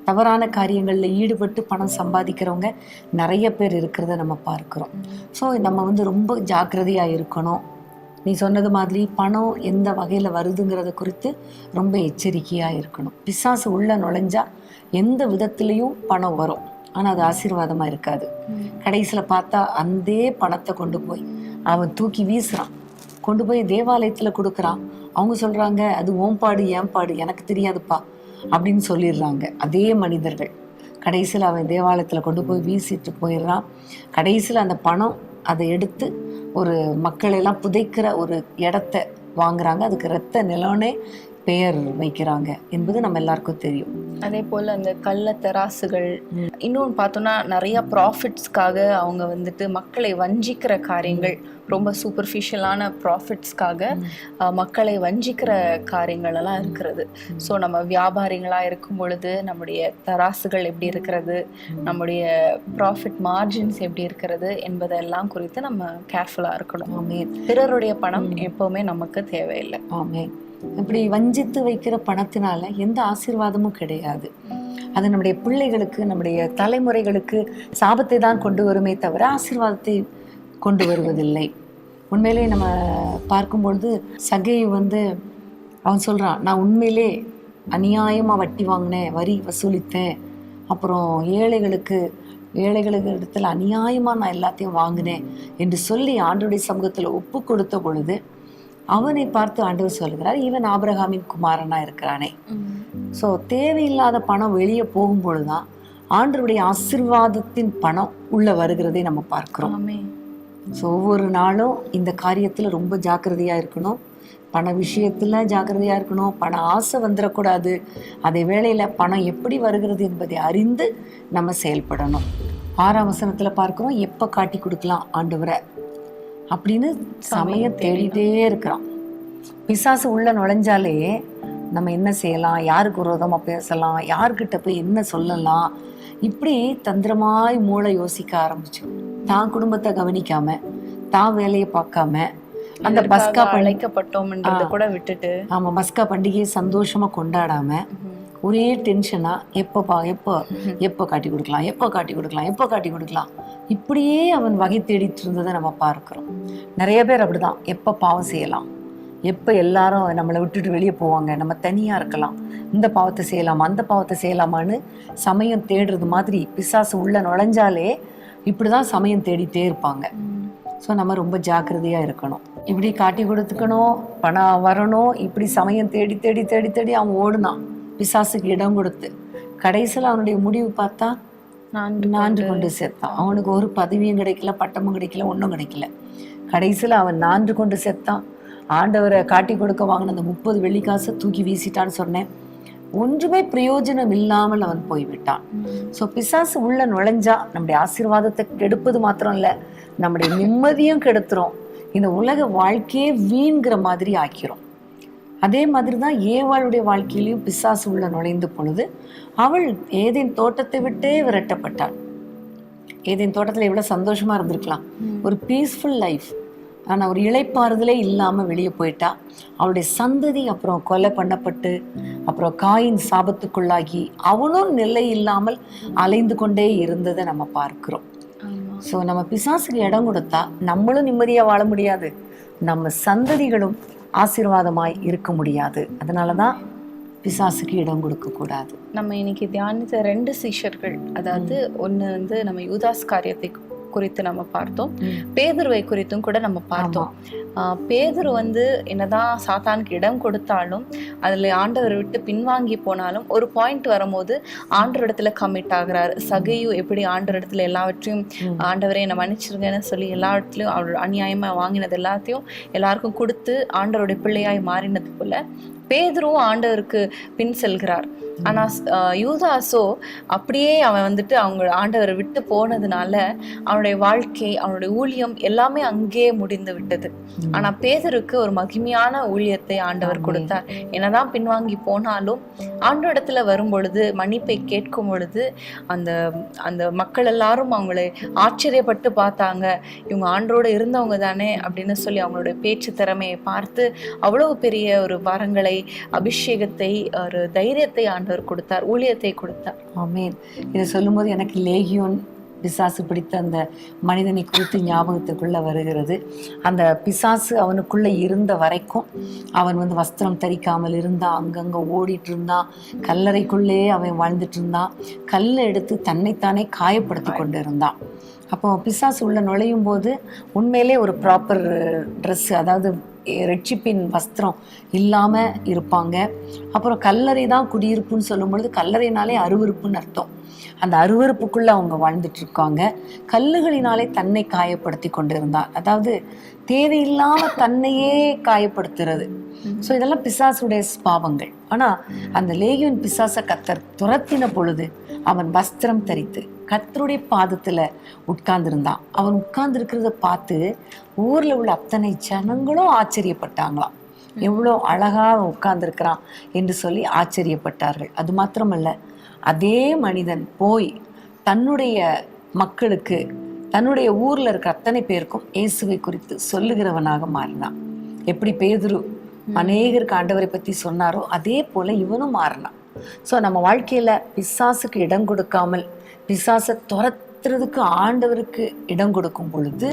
தவறான காரியங்கள்ல ஈடுபட்டு பணம் சம்பாதிக்கிறவங்க நிறைய பேர் இருக்கிறத நம்ம பார்க்கிறோம். ஸோ நம்ம ரொம்ப ஜாக்கிரதையா இருக்கணும். நீ சொன்னது மாதிரி பணம் எந்த வகையில வருதுங்கிறத குறித்து ரொம்ப எச்சரிக்கையா இருக்கணும். பிசாசு உள்ள நுழைஞ்சா எந்த விதத்திலையும் பணம் வரும், ஆனா அது ஆசீர்வாதமா இருக்காது. கடைசியில பார்த்தா அந்த பணத்தை கொண்டு போய் அவன் தூக்கி வீசுறான், கொண்டு போய் தேவாலயத்துல கொடுக்குறான். அவங்க சொல்றாங்க, அது ஓம் பாடு ஏன் பாடு எனக்கு தெரியாதுப்பா அப்படின்னு சொல்லிடுறாங்க. அதே மனிதர்கள் கடைசியில் அவன் தேவாலயத்தில் கொண்டு போய் வீசிட்டு போயிடுறான். கடைசியில் அந்த பணம் அதை எடுத்து ஒரு மக்களெல்லாம் புதைக்கிற ஒரு இடத்த வாங்குறாங்க. அதுக்கு இரத்த நிலம்னே பெயர் வைக்கிறாங்க என்பது நம்ம எல்லாருக்கும் தெரியும். அதே போல அந்த கள்ள தராசுகள், இன்னொன்று பார்த்தோம்னா நிறைய ப்ராஃபிட்ஸ்க்காக அவங்க மக்களை வஞ்சிக்கிற காரியங்கள், ரொம்ப சூப்பர்ஃபிஷியலான ப்ராஃபிட்ஸ்க்காக மக்களை வஞ்சிக்கிற காரியங்கள் எல்லாம் இருக்கிறது. ஸோ நம்ம வியாபாரிகளாக இருக்கும் பொழுது நம்முடைய தராசுகள் எப்படி இருக்கிறது, நம்முடைய ப்ராஃபிட் மார்ஜின்ஸ் எப்படி இருக்கிறது என்பதெல்லாம் குறித்து நம்ம கேர்ஃபுல்லாக இருக்கணும். பிறருடைய பணம் எப்போவுமே நமக்கு தேவையில்லை. இப்படி வஞ்சித்து வைக்கிற பணத்தினால எந்த ஆசீர்வாதமும் கிடையாது. அது நம்முடைய பிள்ளைகளுக்கு, நம்முடைய தலைமுறைகளுக்கு சாபத்தை தான் கொண்டு வருமே தவிர ஆசீர்வாதத்தை கொண்டு வருவதில்லை. உண்மையிலே நம்ம பார்க்கும்பொழுது சகை அவன் சொல்றான், நான் உண்மையிலே அநியாயமா வட்டி வாங்கினேன், வரி வசூலித்தேன், அப்புறம் ஏழைகளுக்கு இடத்துல அநியாயமா நான் எல்லாத்தையும் வாங்கினேன் என்று சொல்லி ஆண்டவருடைய சமூகத்துல ஒப்பு கொடுத்த பொழுது அவனை பார்த்து ஆண்டவர் சொல்கிறார், இவன் ஆபிரகாமின் குமாரனா இருக்கிறானே. ஸோ தேவையில்லாத பணம் வெளியே போகும்பொழுதுதான் ஆண்டவருடைய ஆசீர்வாதத்தின் பணம் உள்ள வருகிறதை நம்ம பார்க்கிறோம். ஸோ ஒவ்வொரு நாளும் இந்த காரியத்துல ரொம்ப ஜாக்கிரதையா இருக்கணும். பண விஷயத்துல ஜாக்கிரதையா இருக்கணும். பண ஆசை வந்துடக்கூடாது. அதே வேளையில பணம் எப்படி வருகிறது என்பதை அறிந்து நம்ம செயல்படணும். 6ஆம் வசனத்துல பார்க்கிறோம், எப்ப காட்டி கொடுக்கலாம் ஆண்டவரை அப்படின்னு சமயம் தேடிட்டே இருக்கிறான். பிசாசு உள்ள நுழைஞ்சாலே நம்ம என்ன செய்யலாம், யாருக்கு விரோதமா பேசலாம், யார்கிட்ட போய் என்ன சொல்லலாம், இப்படி தந்திரமாய் மூளை யோசிக்க ஆரம்பிச்சோம். தான் குடும்பத்தை கவனிக்காம, தான் வேலையை பார்க்காம, அந்த பஸ்கா அழைக்கப்பட்டோம்ன்றத கூட விட்டுட்டு, ஆமா, பஸ்கா பண்டிகையை சந்தோஷமா கொண்டாடாம ஒரே டென்ஷனா எப்போ காட்டி கொடுக்கலாம், இப்படியே அவன் வகை தேடிட்டு இருந்ததை நம்ம பார்க்கிறோம். நிறைய பேர் அப்படிதான், எப்போ பாவம் செய்யலாம், எப்போ எல்லாரும் நம்மளை விட்டுட்டு வெளியே போவாங்க, நம்ம தனியாக இருக்கலாம், இந்த பாவத்தை செய்யலாமா அந்த பாவத்தை செய்யலாமான்னு சமயம் தேடுறது மாதிரி பிசாசு உள்ள நுழைஞ்சாலே இப்படிதான் சமயம் தேடிட்டே இருப்பாங்க. ஸோ நம்ம ரொம்ப ஜாக்கிரதையாக இருக்கணும். இப்படி காட்டி கொடுத்துக்கணும், பணம் வரணும், இப்படி சமயம் தேடி தேடி தேடி தேடி அவன் ஓடுனான் பிசாசுக்கு இடம் கொடுத்து. கடைசியில் அவனுடைய முடிவு பார்த்தா நான்கு கொண்டு செத்தான். அவனுக்கு ஒரு பதவியும் கிடைக்கல, பட்டமும் கிடைக்கல, ஒன்றும் கிடைக்கல. கடைசியில் அவன் 4 கொண்டு செத்தான். ஆண்டவரை காட்டி கொடுக்க வாங்கின அந்த 30 வெள்ளிக்காசை தூக்கி வீசிட்டான்னு சொன்னேன். ஒன்றுமே பிரயோஜனம் இல்லாமல் அவன் போய்விட்டான். ஸோ பிசாசு உள்ள நுழைஞ்சா நம்முடைய ஆசீர்வாதத்தை கெடுப்பது மாத்திரம் இல்லை, நம்முடைய நிம்மதியும் கெடுத்துரும். இந்த உலக வாழ்க்கையே வீண்கிற மாதிரி ஆக்கிறோம். அதே மாதிரி தான் ஏவாளுடைய வாழ்க்கையிலையும் பிசாசு உள்ள நுழைந்த பொழுது அவள் ஏதேன் தோட்டத்தை விட்டே விரட்டப்பட்டாள். ஏதேன் தோட்டத்தில் எவ்வளோ சந்தோஷமா இருந்திருக்கலாம், ஒரு பீஸ்ஃபுல் லைஃப். ஆனால் ஒரு இளைப்பாறுதலே இல்லாமல் வெளியே போயிட்டா. அவளுடைய சந்ததி அப்புறம் கொலை பண்ணப்பட்டு அப்புறம் காயின் சாபத்துக்குள்ளாகி அவனும் நிலை இல்லாமல் அலைந்து கொண்டே இருந்ததை நம்ம பார்க்கிறோம். ஸோ நம்ம பிசாசுக்கு இடம் கொடுத்தா நம்மளும் நிம்மதியாக வாழ முடியாது, நம்ம சந்ததிகளும் ஆசீர்வாதமாய் இருக்க முடியாது. அதனால தான் பிசாசுக்கு இடம் கொடுக்க கூடாது. நம்ம இன்னைக்கு தியானித்த 2 சீஷர்கள், அதாவது ஒன்று வந்து நம்ம யூதாஸ் காரியத்தை குறித்து நம்ம பார்த்தோம், பேதுருவை குறித்தும் கூட நம்ம பார்த்தோம். பேதுரு வந்து என்னதான் சாத்தானுக்கு இடம் கொடுத்தாலும் அதுல ஆண்டவரை விட்டு பின்வாங்கி போனாலும் ஒரு பாயிண்ட் வரும்போது ஆண்டவரிடத்துல கமிட் ஆகுறாரு. சகையு எப்படி ஆண்டவரிடத்துல எல்லாவற்றையும் ஆண்டவரை என்ன மன்னிச்சிருங்கன்னு சொல்லி எல்லாவற்றிலும் அவர் அநியாயமா வாங்கினது எல்லாத்தையும் எல்லாருக்கும் கொடுத்து ஆண்டவருடைய பிள்ளையாய் மாறினது போல பேதுருவும் ஆண்டவருக்கு பின் செல்கிறார். ஆனா யூதாசோ அப்படியே அவன் வந்துட்டு அவங்க ஆண்டவரை விட்டு போனதுனால அவனுடைய வாழ்க்கை, அவனுடைய ஊழியம் எல்லாமே அங்கேயே முடிந்து விட்டது. ஆனா பேதுருக்கு ஒரு மகிமையான ஊழியத்தை ஆண்டவர் கொடுத்தார். என்னதான் பின்வாங்கி போனாலும் ஆண்டவரிடத்துல வரும் பொழுது, மன்னிப்பை கேட்கும் பொழுது அந்த அந்த மக்கள் எல்லாரும் அவங்களை ஆச்சரியப்பட்டு பார்த்தாங்க. இவங்க ஆண்டோட இருந்தவங்க தானே அப்படின்னு சொல்லி அவங்களுடைய பேச்சு திறமையை பார்த்து அவ்வளவு பெரிய ஒரு வரங்களை, அபிஷேகத்தை, ஒரு தைரியத்தை ஆண்டவர் கொடுத்தார், ஊழியத்தை கொடுத்தார். ஆமென். இதை சொல்லும்போது எனக்கு லேகியோன் பிசாசு பிடித்த அந்த மனிதனை குறித்து ஞாபகத்துக்குள்ள வருகிறது. அந்த பிசாசு அவனுக்குள்ள இருந்த வரைக்கும் அவன் வந்து வஸ்திரம் தரிக்காமல் இருந்தான், அங்கங்க ஓடிட்டு இருந்தான், கல்லறைக்குள்ளே அவன் வாழ்ந்துட்டு இருந்தான், கல்லை எடுத்து தன்னைத்தானே காயப்படுத்தி கொண்டு இருந்தான். அப்போ பிசாசு உள்ள நுழையும் போது உண்மையிலே ஒரு ப்ராப்பர் ட்ரெஸ், அதாவது ரட்சிப்பின் வஸ்திரம் இல்லாமல் இருப்பாங்க. அப்புறம் கல்லறை தான் குடியிருப்புன்னு சொல்லும் பொழுது கல்லறைனாலே அருவருப்புன்னு அர்த்தம். அந்த அருவருப்புக்குள்ளே அவங்க வாழ்ந்துட்டு இருக்காங்க. கல்லுகளினாலே தன்னை காயப்படுத்தி கொண்டு இருந்தான், அதாவது தேவையில்லாமல் தன்னையே காயப்படுத்துறது. ஸோ இதெல்லாம் பிசாசுடைய பாவங்கள். ஆனால் அந்த லேகியோன் பிசாசை கர்த்தர் துரத்தின பொழுது அவன் வஸ்திரம் தரித்து கர்த்தருடைய பாதத்துல உட்கார்ந்துருந்தான். அவன் உட்கார்ந்துருக்கிறத பார்த்து ஊர்ல உள்ள அத்தனை ஜனங்களும் ஆச்சரியப்பட்டாங்களாம். எவ்வளோ அழகா உட்கார்ந்துருக்கிறான் என்று சொல்லி ஆச்சரியப்பட்டார்கள். அது மாத்திரமல்ல, அதே மனிதன் போய் தன்னுடைய மக்களுக்கு, தன்னுடைய ஊர்ல இருக்க அத்தனை பேருக்கும் இயேசுவை குறித்து சொல்லுகிறவனாக மாறினான். எப்படி பேதுரு அநேகருக்கு ஆண்டவரை பத்தி சொன்னாரோ அதே போல இவனும் மாறினான். ஸோ நம்ம வாழ்க்கையில பிசாசுக்கு இடம் கொடுக்காமல் பிசாசை துரத்துறதுக்கு ஆண்டவருக்கு இடம் கொடுக்கும் பொழுது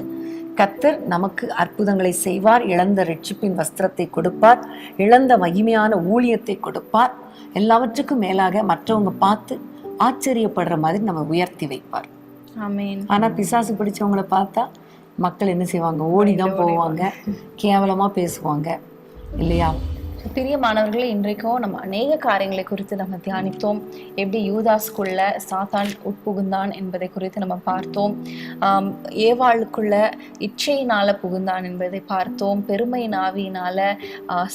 கர்த்தர் நமக்கு அற்புதங்களை செய்வார். இழந்த ரட்சிப்பின் வஸ்திரத்தை கொடுப்பார், இழந்த மகிமையான ஊழியத்தை கொடுப்பார். எல்லாவற்றுக்கும் மேலாக மற்றவங்க பார்த்து ஆச்சரியப்படுற மாதிரி நம்ம உயர்த்தி வைப்பார். ஆமென். ஆனா பிசாசு பிடிச்சவங்களை பார்த்தா மக்கள் என்ன செய்வாங்க? ஓடிதான் போவாங்க, கேவலமா பேசுவாங்க, இல்லையா? பிரியமானவர்களே, இன்றைக்கும் நம்ம அநேக காரியங்களை குறித்து நம்ம தியானித்தோம். எப்படி யூதாஸ்குள்ள சாத்தான் உட்புகுந்தான் என்பதை குறித்து நம்ம பார்த்தோம். ஏவாளுக்குள்ள இச்சையினால புகுந்தான் என்பதை பார்த்தோம். பெருமை நாவியினால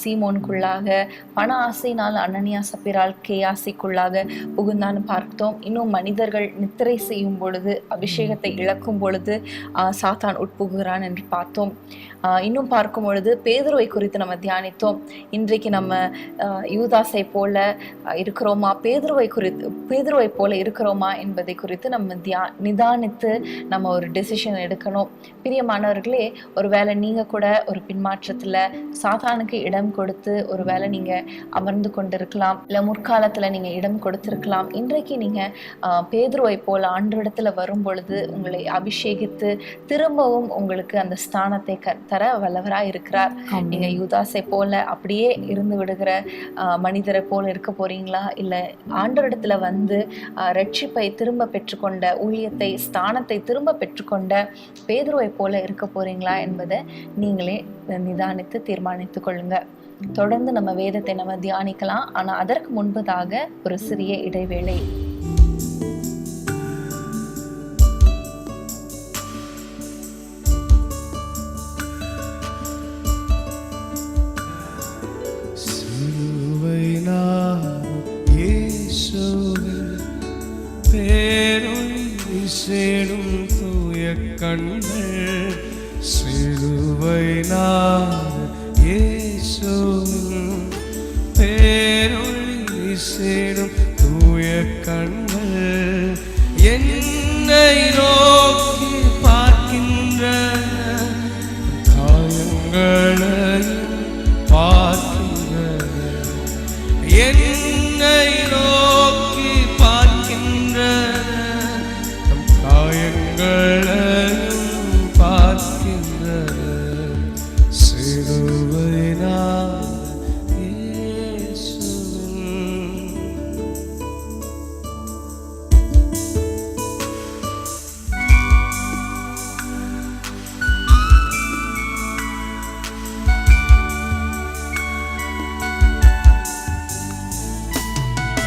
சீமோனுக்குள்ளாக, பண ஆசையினால் அனனியா சப்பிரால் கேயாசிக்குள்ளாக புகுந்தான்னு பார்த்தோம். இன்னும் மனிதர்கள் நித்திரை செய்யும் பொழுது, அபிஷேகத்தை இழக்கும் பொழுது சாத்தான் உட்புகுகிறான் என்று பார்த்தோம். இன்னும் பார்க்கும் பொழுது பேதுருவை குறித்து நம்ம தியானித்தோம். இன்றைக்கு நம்ம யூதாசை போல இருக்கிறோமா, பேதுருவை போல இருக்கிறோமா என்பதை குறித்து நம்ம நிதானித்து நம்ம ஒரு டெசிஷன் எடுக்கணும். பிரியமானவர்களே, ஒருவேளை நீங்க கூட ஒரு பின்மாற்றத்துல சாத்தானுக்கு இடம் கொடுத்து ஒருவேளை நீங்க அமர்ந்து கொண்டிருக்கலாம், இல்ல முற்காலத்துல நீங்க இடம் கொடுத்திருக்கலாம். இன்றைக்கு நீங்க பேதுருவை போல ஆண்டவரிடத்துல வரும் பொழுது உங்களை அபிஷேகித்து திரும்பவும் உங்களுக்கு அந்த ஸ்தானத்தை தர வல்லவரா இருக்கிறார். நீங்க யூதாசை போல அப்படியே இருந்து விடுகிற மனிதரை போல இருக்க போறீங்களா, இல்ல ஆண்டவரிடத்துல வந்து ரட்சிப்பை திரும்ப பெற்றுக்கொண்ட, ஊழியத்தை, ஸ்தானத்தை திரும்ப பெற்றுக்கொண்ட பேதுருவை போல இருக்க போறீங்களா என்பதை நீங்களே நிதானித்து தீர்மானித்துக் கொள்ளுங்க. தொடர்ந்து நம்ம வேதத்தை நம்ம தியானிக்கலாம். ஆனா அதற்கு முன்பதாக ஒரு சிறிய இடைவேளை. சேடும் தூய கண்கள் சிலுவை நான் இயேசுவின்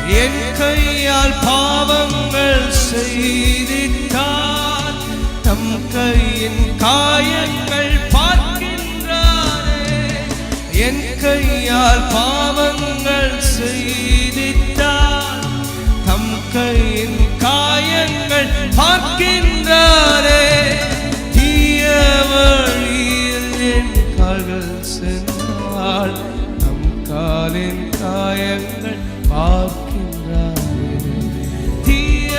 என் கையால் பாவங்கள் செய்திட்டார். தம் கையின் காயங்கள் பார்க்கின்றாரே. என் கையால் பாவங்கள் செய்திட்டார். தம் கையின் காயங்கள் பார்க்கின்றாரே. தீய வழியில் என் கால்கள் சென்றால் தம் காலின் காயங்கள் பார்க்கின்றாரே. தீய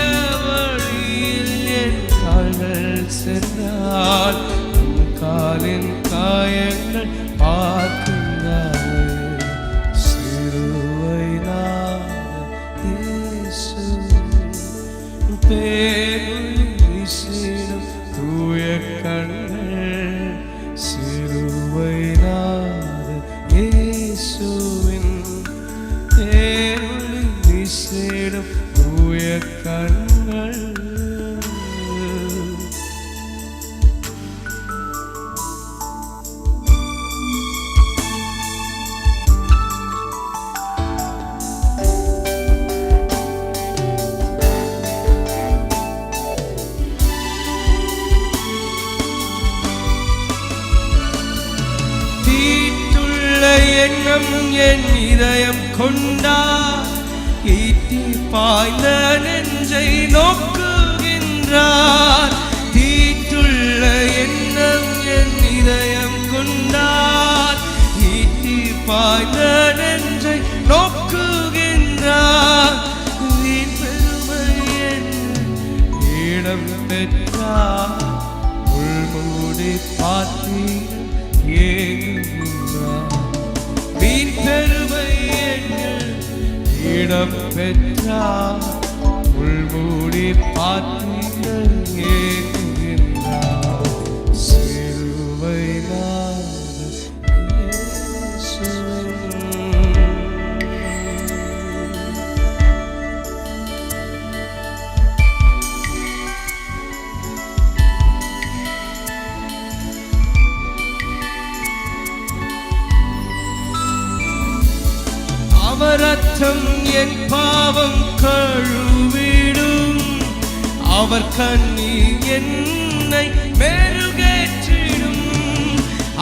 வழியில் என் கால்கள் சென்றால் தம் காலின் காயங்கள் பார்க்கின்றாரே. சிலுவை இயேசு பேரொளி வீசிடும் தூய கண்கள். சிலுவை இயேசுவின் பேரொளி வீசிடும் தூய கண்கள். எண்ணம் என் இதயம் கொண்டார். ஈட்டி பாய்ந்த நெஞ்சை நோக்குகின்றார். தீட்டுள்ள எண்ணம் என் இதயம் கொண்டார். ஈட்டி பாய்ந்த நெஞ்சை நோக்குகின்றார். வீண் பெருமை என் இடம் பெற்றார். உள்மூடி பார்த்தீர் ஏங்குகின்றார். வீண் பெருமை இடம் பெற்றார். உள்மூடி பார்த்தீர்கள் ஏங்குகின்றார். சிலுவை அவர் ரத்தம் என் பாவம் கழுவிடும். அவர் கண்ணீர் என்னை மெருகேற்றிடும்.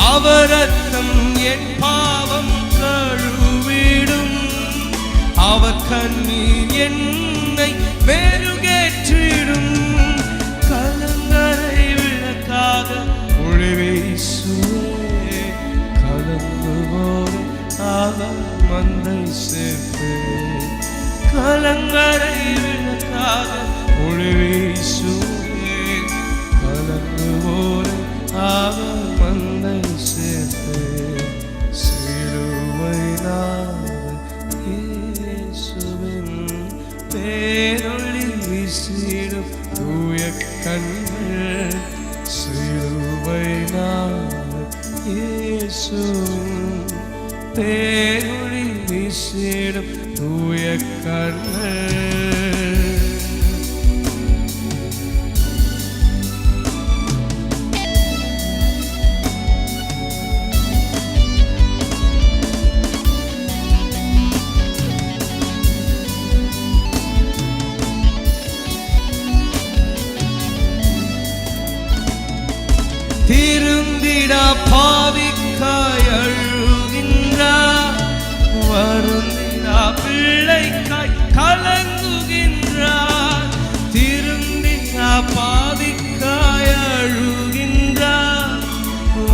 அவர் ரத்தம் என் பாவம் கழுவிடும். அவர் கண்ணீர் என்னை மெருகேற்றிடும். கலங்கரை விளக்காக ஒளி வீசுவே. கலங்குவோரை அவர் மந்தை சேர்ப்பே. கலங்கரை விளக்காக ஒளி வீசுவே. கலங்குவோரை அவர் மந்தை சேர்ப்பே. சிலுவை இயேசுவின் பேரொளி வீசிடும் தூய கண்கள். சிலுவை இயேசு பேரொளி வீசிடும் தூய கண்கள். திருந்திடா பாவிக்காய் அழுகின்றார். வருந்திடா பிள்ளைக்காய் கலங்குகின்றார். திருந்திடா பாவிக்காய் அழுகின்றார்.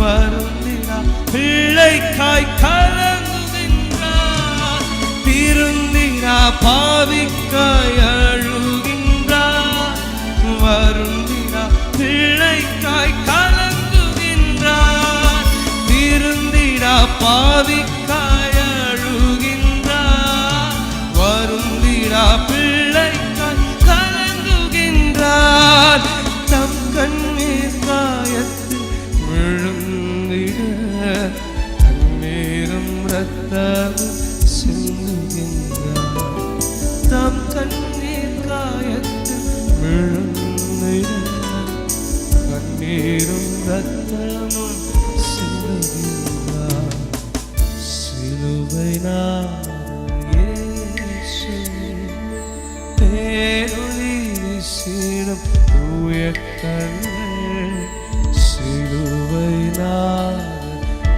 வருந்திடா பிள்ளைக்காய் கலங்குகின்றார். திருந்திடா பாவிக்காய் அழுகின்றார். வருந்திடா பிள்ளைக்காய் கலங்குகின்றார். திருந்திடா பாவிக்காய் அழுகின்றார். வருந்திடா பிள்ளைக்காய் கலங்குகின்றார். தம் கண்ணீர் காயத்தில் விழுந்திட கண்ணீரும் இரத்தமும் சிந்துகின்றார். தம் கண்ணீர் காயத்தில் விழுந்திட கண்ணீரும் இரத்தமும் சிலுவை இயேசு பேரொளி வீசிடும் தூய கண்கள் சிலுவை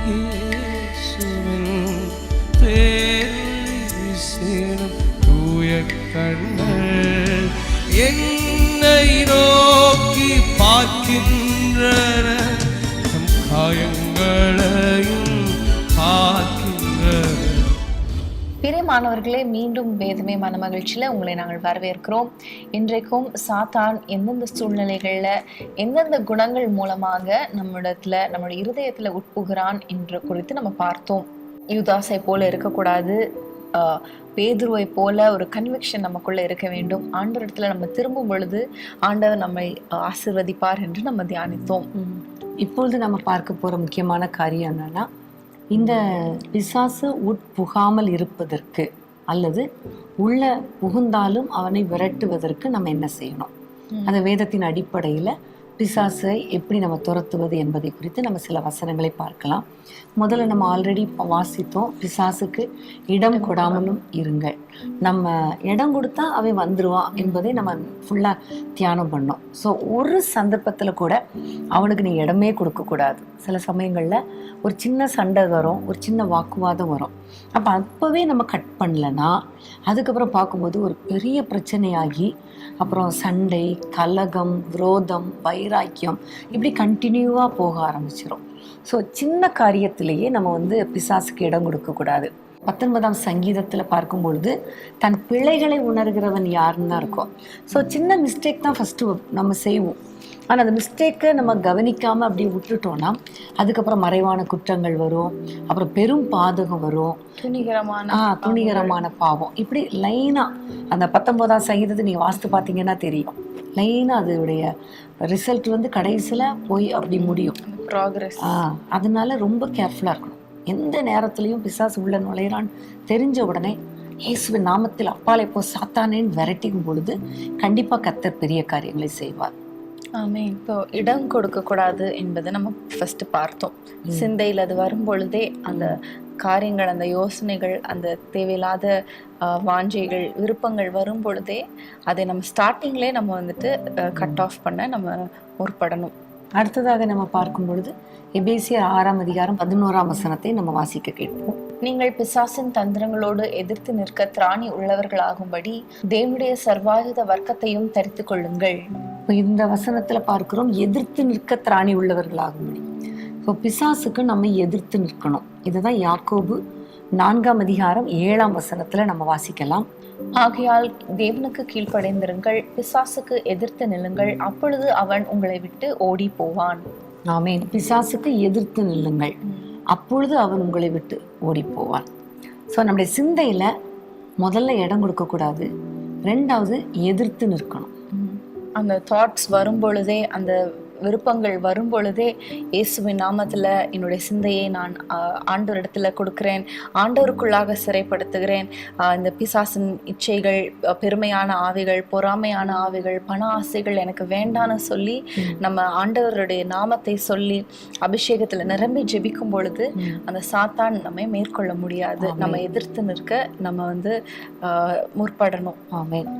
இயேசுவின் பேரொளி வீசிடும் தூய கண்கள் என்னை நோக்கி பார்க்கின்றன, தம் காயங்களையும் பார்க்கின்றன. பிரியமானவர்களே, மீண்டும் வேதமே மனமகிழ்ச்சியில் உங்களை நாங்கள் வரவேற்கிறோம். இன்றைக்கும் சாத்தான் எந்தெந்த சூழ்நிலைகளில் எந்தெந்த குணங்கள் மூலமாக நம்முடைய இருதயத்தில் உட்புகிறான் என்று குறித்து நம்ம பார்த்தோம். யூதாசை போல இருக்கக்கூடாது, பேதுருவை போல ஒரு கன்விக்ஷன் நமக்குள்ள இருக்க வேண்டும். ஆண்டவரிடத்துல நம்ம திரும்பும் பொழுது ஆண்டவர் நம்மை ஆசீர்வதிப்பார் என்று நம்ம தியானித்தோம். இப்பொழுது நம்ம பார்க்க போற முக்கியமான காரியம் என்னன்னா, இந்த பிசாசு உட்புகாமல் இருப்பதற்கு அல்லது உள்ள புகுந்தாலும் அவனை விரட்டுவதற்கு நம்ம என்ன செய்யணும், அந்த வேதத்தின் அடிப்படையில பிசாசை எப்படி நம்ம துரத்துவது என்பதை குறித்து நம்ம சில வசனங்களை பார்க்கலாம். முதல்ல நம்ம ஆல்ரெடி வாசித்தோம், பிசாசுக்கு இடம் கொடாமலும் இருங்கள். நம்ம இடம் கொடுத்தா அவன் வந்துருவான் என்பதை நம்ம ஃபுல்லா தியானம் பண்ணோம். ஸோ ஒரு சந்தர்ப்பத்தில் கூட அவனுக்கு நீ இடமே கொடுக்கக்கூடாது. சில சமயங்களில் ஒரு சின்ன சண்டை வரும், ஒரு சின்ன வாக்குவாதம் வரும். அப்போவே நம்ம கட் பண்ணலன்னா அதுக்கப்புறம் பார்க்கும்போது ஒரு பெரிய பிரச்சனையாகி அப்புறம் சண்டை, கலகம், விரோதம், வைராக்கியம் இப்படி கண்டினியூவாக போக ஆரம்பிச்சிடும். ஸோ சின்ன காரியத்திலேயே நம்ம பிசாசுக்கு இடம் கொடுக்கக்கூடாது. 19ஆம் சங்கீதத்தில் பார்க்கும்பொழுது தன் பிழைகளை உணர்கிறவன் யாருன்னு தான் இருக்கும். ஸோ சின்ன மிஸ்டேக் தான் ஃபஸ்ட்டு நம்ம செய்வோம். ஆனால் அந்த மிஸ்டேக்கை நம்ம கவனிக்காமல் அப்படியே விட்டுட்டோம்னா அதுக்கப்புறம் மறைவான குற்றங்கள் வரும், அப்புறம் பெரும் பாதகம் வரும், துணிகரமான பாவம். இப்படி லைனாக அந்த 19ஆம் சங்கீதத்தை நீங்கள் வாசித்து பார்த்தீங்கன்னா தெரியும். லைனாக அதோடைய ரிசல்ட் கடைசியில் போய் அப்படி முடியும், ப்ராக்ரஸ். அதனால ரொம்ப கேர்ஃபுல்லாக இருக்கணும். எந்த நேரத்துலையும் பிசாசு உள்ள நுழையிறான்னு தெரிஞ்ச உடனே இயேசுவின் நாமத்தில் அப்பாலை போ சாத்தானேன்னு விரட்டிக்கும் பொழுது கண்டிப்பாக கர்த்தர் பெரிய காரியங்களை செய்வார். ஆமென். இப்போ இடம் கொடுக்க கூடாது என்பதை நம்ம ஃபர்ஸ்ட் பார்த்தோம். சிந்தையில் அது வரும் பொழுதே அந்த காரியங்கள், அந்த யோசனைகள், அந்த தேவையில்லாத வாஞ்சைகள், விருப்பங்கள் வரும் பொழுதே அதை நம்ம ஸ்டார்டிங்லேயே நம்ம கட் ஆஃப் பண்ண நம்ம முற்படணும். அடுத்ததாக நம்ம பார்க்கும் பொழுது எபேசியர் 6ஆம் அதிகாரம் 11ஆம் வசனத்தை நம்ம வாசிக்க கேட்போம். நீங்கள் பிசாசின் தந்திரங்களோடு எதிர்த்து நிற்க திராணி உள்ளவர்களாகும்படி தேவனுடைய சர்வாயுத வர்க்கத்தையும் தரித்து கொள்ளுங்கள். இந்த வசனத்துல பார்க்கிறோம், எதிர்த்து நிற்க திராணி உள்ளவர்களாகும்படி. இப்போ பிசாசுக்கு நம்ம எதிர்த்து நிற்கணும். இதுதான் யாக்கோபு 4ஆம் அதிகாரம் 7ஆம் வசனத்துல நம்ம வாசிக்கலாம். ஆகையால் தேவனுக்கு கீழ்ப்படைந்திருங்கள், பிசாசுக்கு எதிர்த்து நில்லுங்கள், அப்பொழுது அவன் உங்களை விட்டு ஓடி போவான். ஆமென். பிசாசுக்கு எதிர்த்து நில்லுங்கள், அப்பொழுது அவன் உங்களை விட்டு ஓடி போவான். ஸோ நம்முடைய சிந்தையில முதல்ல இடம் கொடுக்க கூடாது, ரெண்டாவது எதிர்த்து நிற்கணும். அந்த தாட்ஸ் வரும் பொழுதே, அந்த விருப்பங்கள் வரும் பொழுதே இயேசுவின் நாமத்தில் என்னுடைய சிந்தையை நான் ஆண்டவரிடத்துல கொடுக்கிறேன், ஆண்டவருக்குள்ளாக சிறைப்படுத்துகிறேன். இந்த பிசாசின் இச்சைகள், பெருமையான ஆவிகள், பொறாமையான ஆவிகள், பண ஆசைகள் எனக்கு வேண்டான்னு சொல்லி நம்ம ஆண்டவருடைய நாமத்தை சொல்லி அபிஷேகத்தில் நிரம்பி ஜெபிக்கும் பொழுது அந்த சாத்தான் நம்மை மேற்கொள்ள முடியாது. நம்ம எதிர்த்து நிற்க நம்ம முற்படணும். ஆமென்.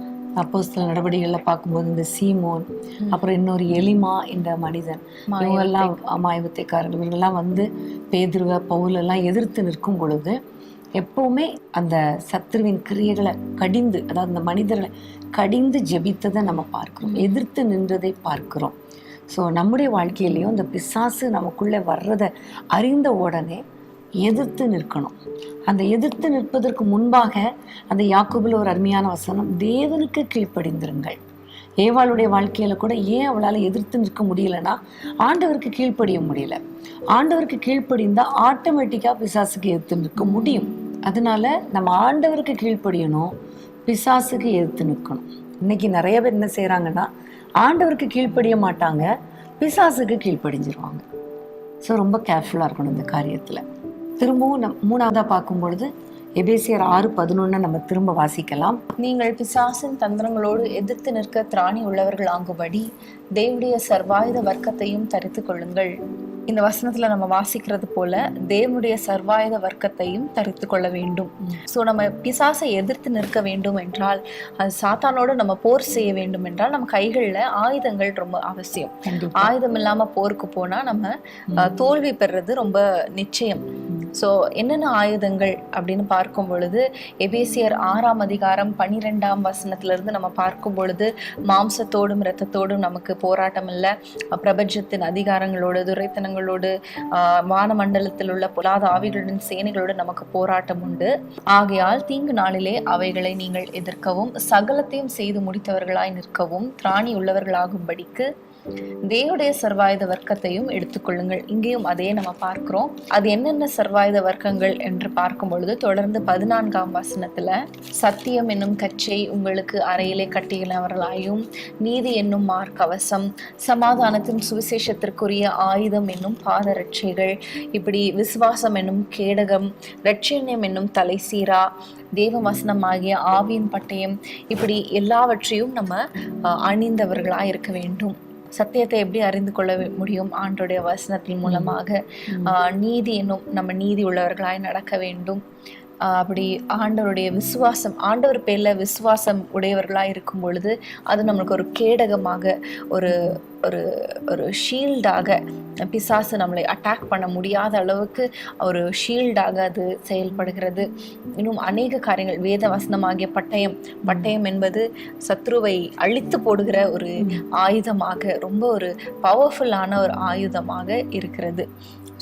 அப்போஸ்தலர் நடவடிக்கைகள்ல பார்க்கும்போது இந்த சீமோன், அப்புறம் இன்னொரு எலிமா, இந்த மனிதன், இவங்கெல்லாம் மாயவத்தைக்காரர்கள், இவங்கெல்லாம் பேதுருவ, பவுலெல்லாம் எதிர்த்து நிற்கும் பொழுது எப்பவுமே அந்த சத்துருவின் கிரியைகளை கடிந்து, அதாவது அந்த மனிதர்களை கடிந்து ஜெபித்ததை நம்ம பார்க்கிறோம், எதிர்த்து நின்றதை பார்க்கிறோம். ஸோ நம்முடைய வாழ்க்கையிலையும் இந்த பிசாசு நமக்குள்ளே வர்றதை அறிந்த உடனே எதிர்த்து நிற்கணும். அந்த எதிர்த்து நிற்பதற்கு முன்பாக அந்த யாக்கோபுல ஒரு அருமையான வசனம், தேவனுக்கு கீழ்ப்படிந்திருங்கள். ஏவாளுடைய வாழ்க்கையில கூட ஏன் அவளால் எதிர்த்து நிற்க முடியலன்னா ஆண்டவருக்கு கீழ்ப்படிய முடியல. ஆண்டவருக்கு கீழ்ப்படிந்தா ஆட்டோமேட்டிக்கா பிசாசுக்கு எதிர்த்து நிற்க முடியும். அதனால நம்ம ஆண்டவருக்கு கீழ்ப்படியணும், பிசாசுக்கு எதிர்த்து நிற்கணும். இன்னைக்கு நிறைய பேர் என்ன செய்யறாங்கன்னா, ஆண்டவருக்கு கீழ்ப்படிய மாட்டாங்க, பிசாசுக்கு கீழ்ப்படிஞ்சிருவாங்க. ஸோ ரொம்ப கேர்ஃபுல்லாக இருக்கணும் இந்த காரியத்தில். திரும்பவும் மூணாவதாக பார்க்கும் பொழுது எபேசியர் 6:11 நம்ம திரும்ப வாசிக்கலாம். நீங்கள் பிசாசின் தந்திரங்களோடு எதிர்த்து நிற்க திராணி உள்ளவர்கள் ஆகும்படி தேவனுடைய சர்வாயுத வர்க்கத்தையும் தரித்து கொள்ளுங்கள். இந்த வசனத்துல நம்ம வாசிக்கிறது போல தேவனுடைய சர்வாயுத வர்க்கத்தையும் தரித்து கொள்ள வேண்டும். ஸோ நம்ம பிசாசை எதிர்த்து நிற்க வேண்டும் என்றால், அது சாத்தானோடு நம்ம போர் செய்ய வேண்டும் என்றால் நம்ம கைகள்ல ஆயுதங்கள் ரொம்ப அவசியம். ஆயுதம் இல்லாம போருக்கு போனா நம்ம தோல்வி பெறுறது ரொம்ப நிச்சயம். ஸோ என்னென்ன ஆயுதங்கள் அப்படின்னு பார்க்கும் பொழுது, எபேசியர் 6ஆம் அதிகாரம் 12ஆம் வசனத்திலிருந்து நம்ம பார்க்கும் பொழுது, மாம்சத்தோடும் இரத்தத்தோடும் நமக்கு போராட்டம் இல்லை, பிரபஞ்சத்தின் அதிகாரங்களோடு, துரைத்தனங்களோடு, வானமண்டலத்தில் உள்ள பொல்லாத ஆவிகளின் சேனைகளோடு நமக்கு போராட்டம் உண்டு. ஆகையால் தீங்கு நாளிலே அவைகளை நீங்கள் எதிர்க்கவும் சகலத்தையும் செய்து முடித்தவர்களாய் நிற்கவும் திராணி உள்ளவர்களாகும்படிக்கு தேவனுடைய சர்வாயுத வர்க்கத்தையும் எடுத்துக்கொள்ளுங்கள். இங்கேயும் அதே நம்ம பார்க்கிறோம். அது என்னென்ன சர்வாயுத வர்க்கங்கள் என்று பார்க்கும் பொழுது, தொடர்ந்து 14ஆம் வசனத்துல, சத்தியம் என்னும் கச்சை உங்களுக்கு அறையிலே கட்டியவர்களாயும், நீதி என்னும் மார்க்கவசம், சமாதானத்தின் சுவிசேஷத்திற்குரிய ஆயுதம் என்னும் பாதரட்சைகள், இப்படி விசுவாசம் என்னும் கேடகம், இரட்சண்யம் என்னும் தலைசீரா, தேவ வசனமாகிய ஆவியின் பட்டயம், இப்படி எல்லாவற்றையும் நம்ம அணிந்தவர்களாய் இருக்க வேண்டும். சத்தியத்தை எப்படி அறிந்து கொள்ள முடியும்? ஆண்டோடைய வசனத்தின் மூலமாக. நீதி என்னும் நம்ம நீதி உள்ளவர்களாய் நடக்க வேண்டும். அப்படி ஆண்டவருடைய விசுவாசம், ஆண்டவர் பேர்ல விசுவாசம் உடையவர்களாக இருக்கும் பொழுது அது நம்மளுக்கு ஒரு கேடகமாக, ஒரு ஒரு ஒரு ஷீல்டாக, பிசாசு நம்மளை அட்டாக் பண்ண முடியாத அளவுக்கு ஒரு ஷீல்டாக அது செயல்படுகிறது. இன்னும் அநேக காரியங்கள், வேத வசனமாகிய பட்டயம் என்பது சத்ருவை அழித்து போடுகிற ஒரு ஆயுதமாக, ரொம்ப ஒரு பவர்ஃபுல்லான ஒரு ஆயுதமாக இருக்கிறது.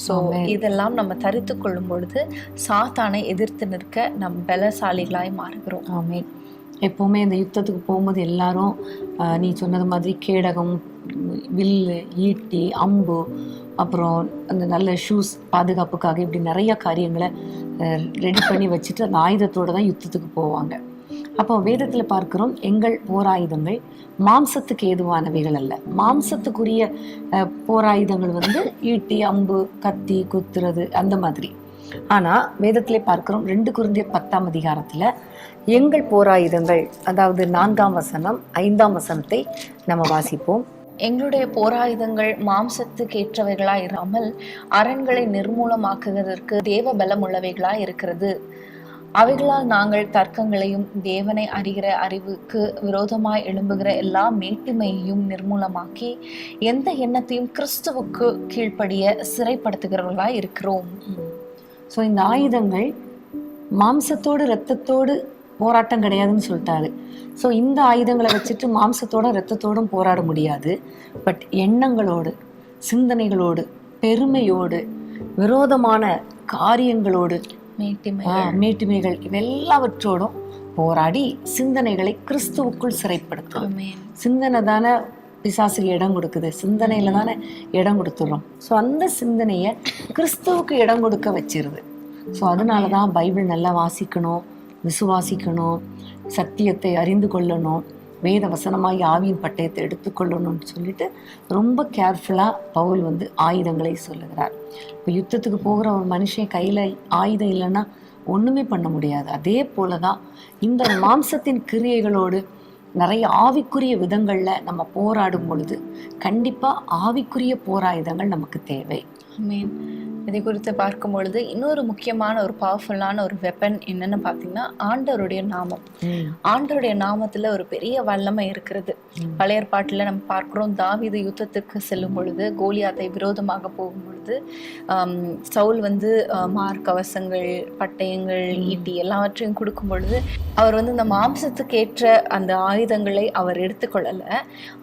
ஸோ இதெல்லாம் நம்ம தரித்து கொள்ளும் பொழுது சாத்தானை எதிர்த்து நிற்க நம் பலசாலிகளாய் மாறுகிறோம். ஆமென். எப்போவுமே இந்த யுத்தத்துக்கு போகும்போது எல்லாரும் நீ சொன்னது மாதிரி கேடகம், வில்லு, ஈட்டி, அம்பு, அப்புறம் அந்த நல்ல ஷூஸ் பாதுகாப்புக்காக, இப்படி நிறைய காரியங்களை ரெடி பண்ணி வச்சுட்டு அந்த ஆயுதத்தோடு தான் யுத்தத்துக்கு போவாங்க. அப்போ வேதத்தில் பார்க்கிறோம், எங்கள் போராயுதங்கள் மாம்சத்துக்கு ஏதுவானவைகள் அல்ல. மாம்சத்துக்குரிய போராயுதங்கள் வந்து ஈட்டி, அம்பு, கத்தி, குத்துறது அந்த மாதிரி. ஆனால் வேதத்திலே பார்க்கிறோம் 2 கொரிந்தியர் 10ஆம் அதிகாரத்தில் எங்கள் போராயுதங்கள், அதாவது 4ஆம் வசனம் 5ஆம் வசனத்தை நம்ம வாசிப்போம். எங்களுடைய போராயுதங்கள் மாம்சத்துக்கு ஏற்றவைகளாய் இராமல் அரண்களை நிர்மூலமாக்குவதற்கு தேவ பலம் உள்ளவைகளாய் இருக்கிறது. அவைகளால் நாங்கள் தர்க்கங்களையும் தேவனை அறிகிற அறிவுக்கு விரோதமாய் எழும்புகிற எல்லா மேட்டிமையையும் நிர்மூலமாக்கி எந்த எண்ணத்தையும் கிறிஸ்துவுக்கு கீழ்ப்படிய சிறைப்படுத்துகிறவர்களாய் இருக்கிறோம். ஸோ இந்த ஆயுதங்கள் மாம்சத்தோடு இரத்தத்தோடு போராட்டம் கிடையாதுன்னு சொல்லிட்டாரு. ஸோ இந்த ஆயுதங்களை வச்சுட்டு மாம்சத்தோட இரத்தத்தோடும் போராட முடியாது. பட் எண்ணங்களோடு, சிந்தனைகளோடு, பெருமையோடு, விரோதமான காரியங்களோடு, மேட்டிமைகள் இவெல்லாவற்றோடும் போராடி சிந்தனைகளை கிறிஸ்துவுக்குள் சிறைப்படுத்தும். சிந்தனை தானே பிசாசுக்கு இடம் கொடுக்குது, சிந்தனையில தானே இடம் கொடுத்துடுறோம். ஸோ அந்த சிந்தனையை கிறிஸ்துவுக்கு இடம் கொடுக்க வச்சிருது. ஸோ அதனாலதான் பைபிள் நல்லா வாசிக்கணும், விசுவாசிக்கணும், சத்தியத்தை அறிந்து கொள்ளணும், வேத வசனமாகி ஆவியின் பட்டயத்தை எடுத்துக்கொள்ளணும்னு சொல்லிட்டு ரொம்ப கேர்ஃபுல்லாக பவுல் வந்து ஆயுதங்களை சொல்லுகிறார். இப்போ யுத்தத்துக்கு போகிற ஒரு மனுஷன் கையில் ஆயுதம் இல்லைன்னா ஒன்றுமே பண்ண முடியாது. அதே போல தான் இந்த மாம்சத்தின் கிரியைகளோடு நிறைய ஆவிக்குரிய விதங்களில் நம்ம போராடும் பொழுது கண்டிப்பாக ஆவிக்குரிய போராயுதங்கள் நமக்கு தேவை. ஆமென். இதை குறித்து பார்க்கும் பொழுது இன்னொரு முக்கியமான ஒரு பவர்ஃபுல்லான ஒரு வெப்பன் என்னன்னு பார்த்தீங்கன்னா ஆண்டவருடைய நாமம். ஆண்டவருடைய நாமத்துல ஒரு பெரிய வல்லமை இருக்கிறது. பழைய ஏற்பாட்டுல நம்ம பார்க்கிறோம், தாவீது யுத்தத்துக்கு செல்லும் பொழுது, கோலியாத்தை விரோதமாக போகும் பொழுது சவுல் வந்து மார்க்கவசங்கள், பட்டயங்கள், ஈட்டி எல்லாவற்றையும் கொடுக்கும் பொழுது அவர் வந்து இந்த மாம்சத்துக்கு ஏற்ற அந்த ஆயுதங்களை அவர் எடுத்துக்கொள்ளல.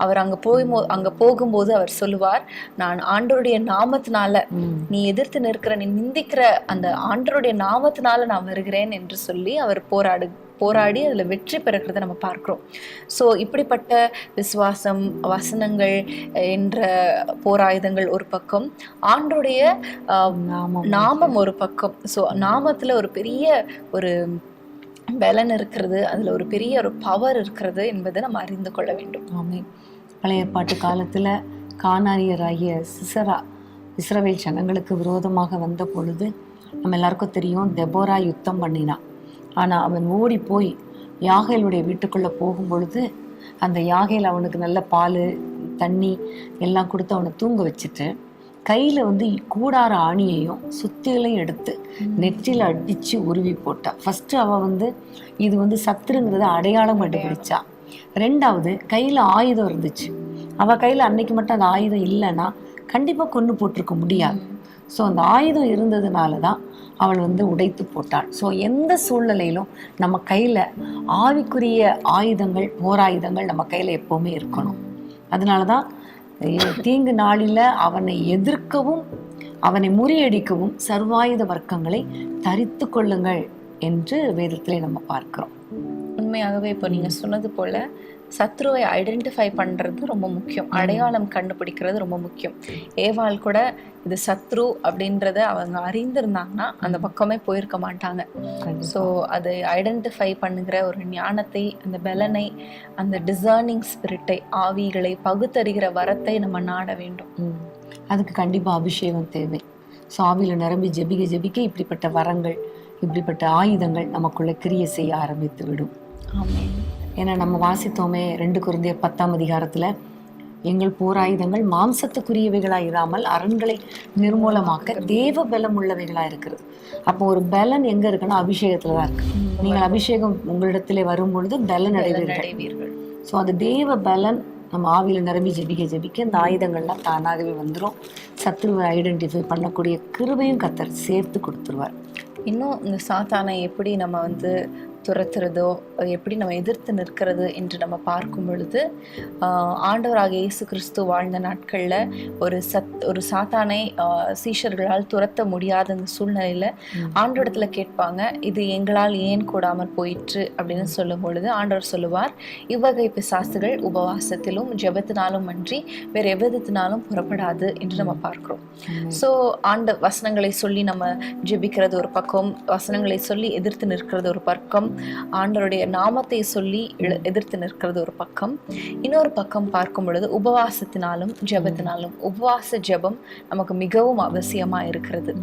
அவர் அங்க போகும்போது அவர் சொல்லுவார், நான் ஆண்டவருடைய நாமத்தினால, நீ எதிர்த்து நிற்கிற, நீ நிந்திக்கிற அந்த ஆண்டவருடைய நாமத்தினால நான் வருகிறேன் என்று சொல்லி அவர் போராடி அதுல வெற்றி பெறுகிறத நம்ம பார்க்கிறோம். ஸோ இப்படிப்பட்ட விசுவாசம், வசனங்கள் என்ற போராயுதங்கள் ஒரு பக்கம், ஆண்டோடைய நாமம் ஒரு பக்கம். ஸோ நாமத்துல ஒரு பெரிய ஒரு பலன் இருக்கிறது, அதுல ஒரு பெரிய ஒரு பவர் இருக்கிறது என்பதை நம்ம அறிந்து கொள்ள வேண்டும். ஆமென். பழைய ஏற்பாட்டு காலத்துல கானானியராகிய சிசரா இஸ்ரவேல் ஜனங்களுக்கு விரோதமாக வந்த பொழுது நம்ம எல்லாருக்கும் தெரியும், தெபோரா யுத்தம் பண்ணினான். ஆனால் அவன் ஓடி போய் யாகேலுடைய வீட்டுக்குள்ளே போகும் பொழுது அந்த யாகேல் அவனுக்கு நல்ல பால், தண்ணி எல்லாம் கொடுத்து அவனை தூங்க வச்சுட்டு கையில வந்து கூடார ஆணியையும் சுத்திகளையும் எடுத்து நெற்றில அடிச்சு உருவி போட்டா. ஃபர்ஸ்ட் அவ வந்து இது வந்து சத்துருங்கிறத அடையாளம் கண்டுபிடிச்சா. ரெண்டாவது கையில ஆயுதம் இருந்துச்சு. அவ கையில அன்னைக்கு மட்டும் அந்த ஆயுதம் இல்லைன்னா கண்டிப்பா கொண்டு போட்டிருக்க முடியாது. ஸோ அந்த ஆயுதம் இருந்ததுனால தான் அவள் வந்து உடைத்து போட்டாள். ஸோ எந்த சூழ்நிலையிலும் நம்ம கையில் ஆவிக்குரிய ஆயுதங்கள், போராயுதங்கள் நம்ம கையில் எப்போவுமே இருக்கணும். அதனால தான் தீங்கு நாளில் அவனை எதிர்க்கவும் அவனை முறியடிக்கவும் சர்வாயுத வர்க்கங்களை தரித்து கொள்ளுங்கள் என்று வேதத்திலே நம்ம பார்க்கிறோம். உண்மையாகவே இப்போ நீங்கள் சொன்னது போல் சத்ருவை ஐடென்டிஃபை பண்ணுறது ரொம்ப முக்கியம், அடையாளம் கண்டுபிடிக்கிறது ரொம்ப முக்கியம். ஏவாள் கூட இது சத்ரு அப்படின்றத அவங்க அறிந்திருந்தாங்கன்னா அந்த பக்கமே போயிருக்க மாட்டாங்க. ஸோ அதை ஐடென்டிஃபை பண்ணுகிற ஒரு ஞானத்தை, அந்த பலனை, அந்த டிசர்னிங் ஸ்பிரிட்டை, ஆவிகளை பகுத்தறிகிற வரத்தை நம்ம நாட வேண்டும். அதுக்கு கண்டிப்பாக அபிஷேகம் தேவை. ஸோ ஆவியில் நிரம்பி ஜெபிக்க ஜெபிக்க இப்படிப்பட்ட வரங்கள், இப்படிப்பட்ட ஆயுதங்கள் நமக்குள்ள கிரியை செய்ய ஆரம்பித்து விடும். ஆமென். ஏன்னா நம்ம வாசித்தோமே 2 கொரிந்தியர் 10ஆம் அதிகாரத்தில், எங்கள் போராயுதங்கள் மாம்சத்துக்குரியவைகளாக இராமல் அரண்களை நிர்மூலமாக்க தேவ பலம் உள்ளவைகளாக இருக்கிறது. அப்போ ஒரு பலன் எங்கே இருக்குன்னா அபிஷேகத்தில் தான் இருக்கு. நீங்கள் அபிஷேகம் உங்களிடத்திலே வரும் பொழுது பலன் அடைவீர்கள். ஸோ அது தேவ பலன் நம்ம ஆவியில் நிரம்பி ஜெபிக்க ஜெபிக்க இந்த ஆயுதங்கள்லாம் தானாகவே வந்துடும். சத்ருவை ஐடென்டிஃபை பண்ணக்கூடிய கிருபையும் கர்த்தர் சேர்த்து கொடுத்துருவார். இன்னும் இந்த சாத்தானை எப்படி நம்ம வந்து துரத்துறதோ, எப்படி நம்ம எதிர்த்து நிற்கிறது என்று நம்ம பார்க்கும் பொழுது, ஆண்டவராக இயேசு கிறிஸ்து வாழ்ந்த நாட்களில் ஒரு சாத்தானை சீஷர்களால் துரத்த முடியாத இந்த சூழ்நிலையில் ஆண்டவரிடத்துல கேட்பாங்க, இது எங்களால் ஏன் கூடாமல் போயிற்று அப்படின்னு சொல்லும் பொழுது ஆண்டவர் சொல்லுவார், இவ்வகை பிசாசுகள் உபவாசத்திலும் ஜெபத்தினாலும் அன்றி வேற எவ்விதத்தினாலும் புறப்படாது என்று நம்ம பார்க்கிறோம். ஸோ வசனங்களை சொல்லி நம்ம ஜெபிக்கிறது ஒரு பக்கம், வசனங்களை சொல்லி எதிர்த்து நிற்கிறது ஒரு பக்கம், ஆண்டவருடைய நாமத்தை சொல்லி எதிர்த்து நிற்கிறது ஒரு பக்கம். இன்னொரு பக்கம் பார்க்கும் பொழுது உபவாசத்தினாலும் ஜெபத்தினாலும், உபவாச ஜெபம் நமக்கு மிகவும் அவசியமா இருக்கிறது.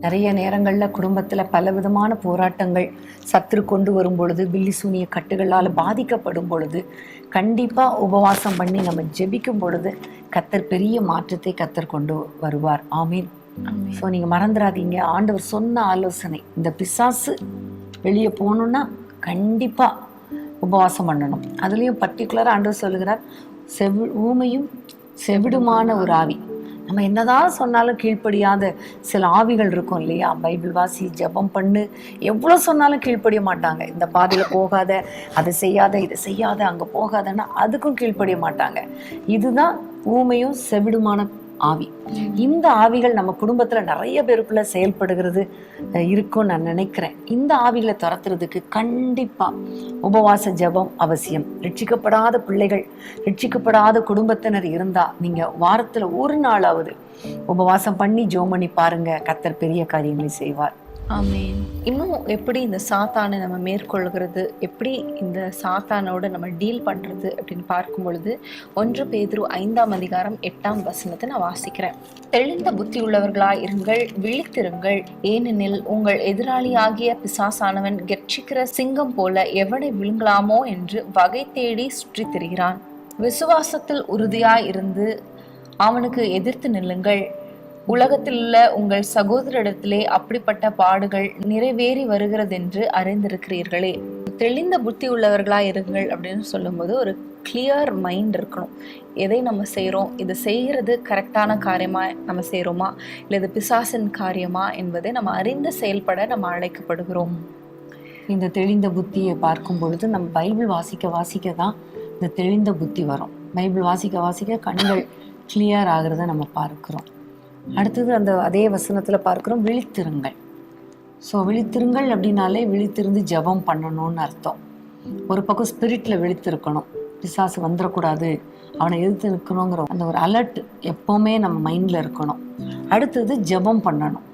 நிறைய நேரங்கள்ல குடும்பத்துல பலவிதமான போராட்டங்கள் சத்துரு கொண்டு வரும் பொழுது, பில்லி சூனிய கட்டுகளால் பாதிக்கப்படும் பொழுது கண்டிப்பா உபவாசம் பண்ணி நம்ம ஜெபிக்கும் பொழுது கர்த்தர் பெரிய மாற்றத்தை கர்த்தர் கொண்டு வருவார். ஆமீன். ஸோ நீங்க மறந்துடாதீங்க, ஆண்டவர் சொன்ன ஆலோசனை, இந்த பிசாசு வெளியே போகணுன்னா கண்டிப்பா உபவாசம் பண்ணணும். அதுலேயும் பர்டிகுலராக ஆண்டவர் சொல்லுகிறார், ஊமையும் செவிடுமான ஒரு ஆவி. நம்ம என்னதான் சொன்னாலும் கீழ்ப்படியாத சில ஆவிகள் இருக்கும் இல்லையா? பைபிள் வாசி, ஜெபம் பண்ணு, எவ்வளோ சொன்னாலும் கீழ்ப்படிய மாட்டாங்க. இந்த பாதையில் போகாத, அதை செய்யாத, இதை செய்யாத, அங்கே போகாதன்னா அதுக்கும் கீழ்ப்படிய மாட்டாங்க. இதுதான் ஊமையும் செவிடுமான ஆவி. இந்த ஆவிகள் நம்ம குடும்பத்துல நிறைய பேருக்குள்ள செயல்படுகிறது இருக்கும் நான் நினைக்கிறேன். இந்த ஆவிகளை துரத்துறதுக்கு கண்டிப்பா உபவாச ஜெபம் அவசியம். ரட்சிக்கப்படாத பிள்ளைகள், ரட்சிக்கப்படாத குடும்பத்தினர் இருந்தா நீங்க வாரத்துல ஒரு நாளாவது உபவாசம் பண்ணி ஜெபம் பண்ணி பாருங்க, கர்த்தர் பெரிய காரியங்களை செய்வார். ஆமென். இன்னும் எப்படி இந்த சாத்தானை நம்ம மேற்கொள்கிறது, எப்படி இந்த சாத்தானோட நம்ம டீல் பண்றது அப்படின்னு பார்க்கும் பொழுது 1 பேதுரு 5ஆம் அதிகாரம் 8ஆம் வசனத்தை நான் வாசிக்கிறேன். தெளிந்த புத்தி உள்ளவர்களாய் இருங்கள், விழித்திருங்கள், ஏனெனில் உங்கள் எதிராளியாகிய பிசாசானவன் கெர்ச்சிக்கிற சிங்கம் போல எவனை விழுங்கலாமோ என்று வகை தேடி சுற்றி திரிகிறான். விசுவாசத்தில் உறுதியாய் இருந்து அவனுக்கு எதிர்த்து நில்லுங்கள். உலகத்தில் உள்ள உங்கள் சகோதரிடத்திலே அப்படிப்பட்ட பாடுகள் நிறைவேறி வருகிறதென்று அறிந்திருக்கிறீர்களே. தெளிந்த புத்தி உள்ளவர்களாக இருங்கள் அப்படின்னு சொல்லும்போது ஒரு கிளியர் மைண்ட் இருக்கணும். எதை நம்ம செய்கிறோம், இது செய்கிறது கரெக்டான காரியமா நம்ம செய்கிறோமா, இல்லை இது பிசாசின் காரியமா என்பதை நம்ம அறிந்து செயல்பட நம்ம அழைக்கப்படுகிறோம். இந்த தெளிந்த புத்தியை பார்க்கும் பொழுது நம்ம பைபிள் வாசிக்க தான் இந்த தெளிந்த புத்தி வரும். பைபிள் வாசிக்க கண்கள் கிளியர் ஆகிறத நம்ம பார்க்கிறோம். அடுத்தது அந்த அதே வசனத்துல பார்க்கிறோம், விழித்திருங்கள். ஸோ விழித்திருங்கள் அப்படின்னாலே விழித்திருந்து ஜெபம் பண்ணணும்னு அர்த்தம். ஒரு பக்கம் ஸ்பிரிட்ல விழித்திருக்கணும், பிசாசு வந்துடக்கூடாது, அவனை எதிர்த்து நிற்கணுங்கிற அந்த ஒரு அலர்ட் எப்பவுமே நம்ம மைண்ட்ல இருக்கணும். அடுத்தது ஜெபம் பண்ணணும்,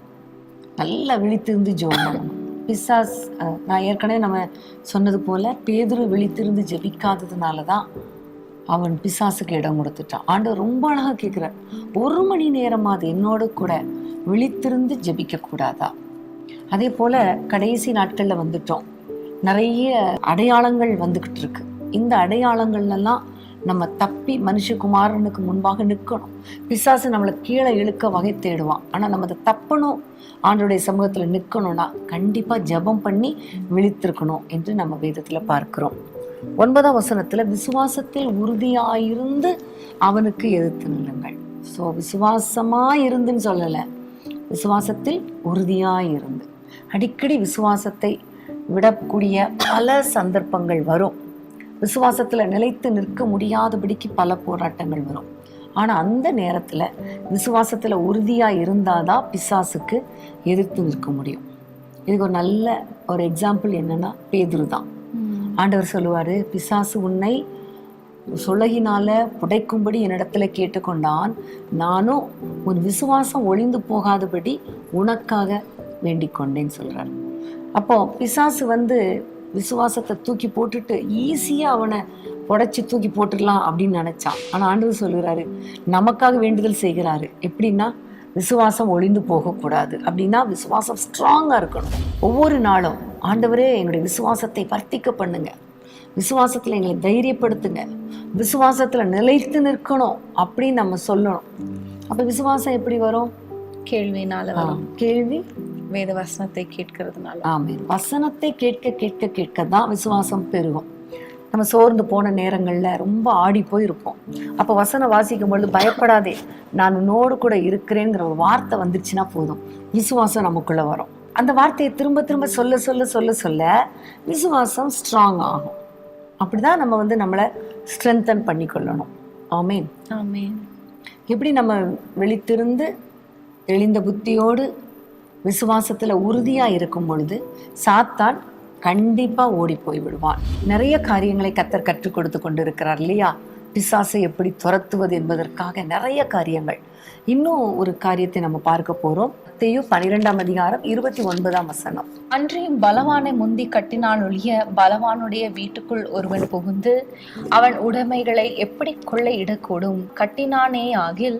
நல்லா விழித்திருந்து ஜெபம் பண்ணணும். பிசாஸ் நான் ஏற்கனவே நம்ம சொன்னது போல பேதுரு விழித்திருந்து ஜெபிக்காததுனால தான் அவன் பிசாசுக்கு இடம் கொடுத்துட்டான். ஆண்டவர் ரொம்ப அழகா கேட்கிறார், 1 மணி நேரமாவது என்னோடு கூட விழித்திருந்து ஜெபிக்க கூடாதா? அதே போல கடைசி நாட்கள்ல வந்துட்டோம், நிறைய அடையாளங்கள் வந்துகிட்டு இருக்கு. இந்த அடையாளங்கள்லாம் நம்ம தப்பி மனுஷகுமாரனுக்கு முன்பாக நிற்கணும். பிசாசு நம்மளை கீழே இழுக்க வகை தேடுவான். ஆனால் நம்ம அதை தப்பணும், ஆண்டவருடைய சமூகத்தில் நிற்கணும்னா கண்டிப்பாக ஜெபம் பண்ணி விழித்திருக்கணும் என்று நம்ம வேதத்தில் பார்க்கிறோம். 9ஆம் வசனத்துல விசுவாசத்தில் உறுதியாயிருந்து அவனுக்கு எதிர்த்து நில்லுங்கள். ஸோ விசுவாசமாயிருந்துன்னு சொல்லலை, விசுவாசத்தில் உறுதியாயிருந்து. அடிக்கடி விசுவாசத்தை விடக்கூடிய பல சந்தர்ப்பங்கள் வரும். விசுவாசத்துல நிலைத்து நிற்க முடியாதபடிக்கு பல போராட்டங்கள் வரும். ஆனா அந்த நேரத்துல விசுவாசத்துல உறுதியா இருந்தாதான் பிசாசுக்கு எதிர்த்து நிற்க முடியும். இதுக்கு ஒரு நல்ல ஒரு எக்ஸாம்பிள் என்னன்னா பேதுரு தான். ஆண்டவர் சொல்லுவாரு, பிசாசு உன்னை சுலகினால புடைக்கும்படி என்னிடத்துல கேட்டுக்கொண்டான், நானும் உன் விசுவாசம் ஒளிந்து போகாதபடி உனக்காக வேண்டிக் கொண்டேன்னு சொல்றாரு. அப்போ பிசாசு விசுவாசத்தை தூக்கி போட்டுட்டு ஈஸியா அவனை புடைச்சி தூக்கி போட்டுடலாம் அப்படின்னு நினைச்சான். ஆனா ஆண்டவர் சொல்லுறாரு, நமக்காக வேண்டுதல் செய்கிறாரு. எப்படின்னா விசுவாசம் ஒளிந்து போகக்கூடாது. அப்படின்னா விசுவாசம் ஸ்ட்ராங்கா இருக்கணும். ஒவ்வொரு நாளும் ஆண்டவரே எங்களுடைய விசுவாசத்தை வர்த்திக்க பண்ணுங்க, விசுவாசத்துல எங்களை தைரியப்படுத்துங்க, விசுவாசத்துல நிலைத்து நிற்கணும் அப்படின்னு நம்ம சொல்லணும். அப்ப விசுவாசம் எப்படி வரும்? கேள்வினால வரும். கேள்வி வேத வசனத்தை கேட்கறதுனால. ஆமென். வசனத்தை கேட்க கேட்க கேட்க தான் விசுவாசம் பெருகும். நம்ம சோர்ந்து போன நேரங்கள்ல ரொம்ப ஆடி போயிருப்போம். அப்ப வசனம் வாசிக்கும் பொழுது பயப்படாதே, நான் உன்னோடு கூட இருக்கிறேங்கிற ஒரு வார்த்தை வந்துச்சுன்னா போதும், விசுவாசம் நமக்குள்ள வரும். அந்த வார்த்தையை திரும்ப திரும்ப சொல்ல சொல்ல சொல்ல சொல்ல விசுவாசம் ஸ்ட்ராங் ஆகும். அப்படிதான் நம்ம நம்மளை ஸ்ட்ரென்தன் பண்ணி கொள்ளணும். ஆமேன் ஆமேன். எப்படி நம்ம விழித்திருந்து தெளிந்த புத்தியோடு விசுவாசத்துல உறுதியா இருக்கும் பொழுது சாத்தான் கண்டிப்பா ஓடி போய் விடுவான். நிறைய காரியங்களை கர்த்தர் கற்றுக் கொடுத்து கொண்டு இருக்கிறார் இல்லையா? பிசாசை எப்படி துரத்துவது என்பதற்காக நிறைய காரியங்கள். இன்னும் ஒரு காரியத்தை நம்ம பார்க்க போறோம். மத்தேயு 12ஆம் அதிகாரம் 29ஆம் வசனம். அன்றியும் பலவானை முந்தி கட்டினான் ஒழிய பலவானுடைய வீட்டுக்குள் ஒருவன் புகுந்து அவன் உடைமைகளை எப்படி கொள்ளையிடக்கூடும்? கட்டினானே ஆகில்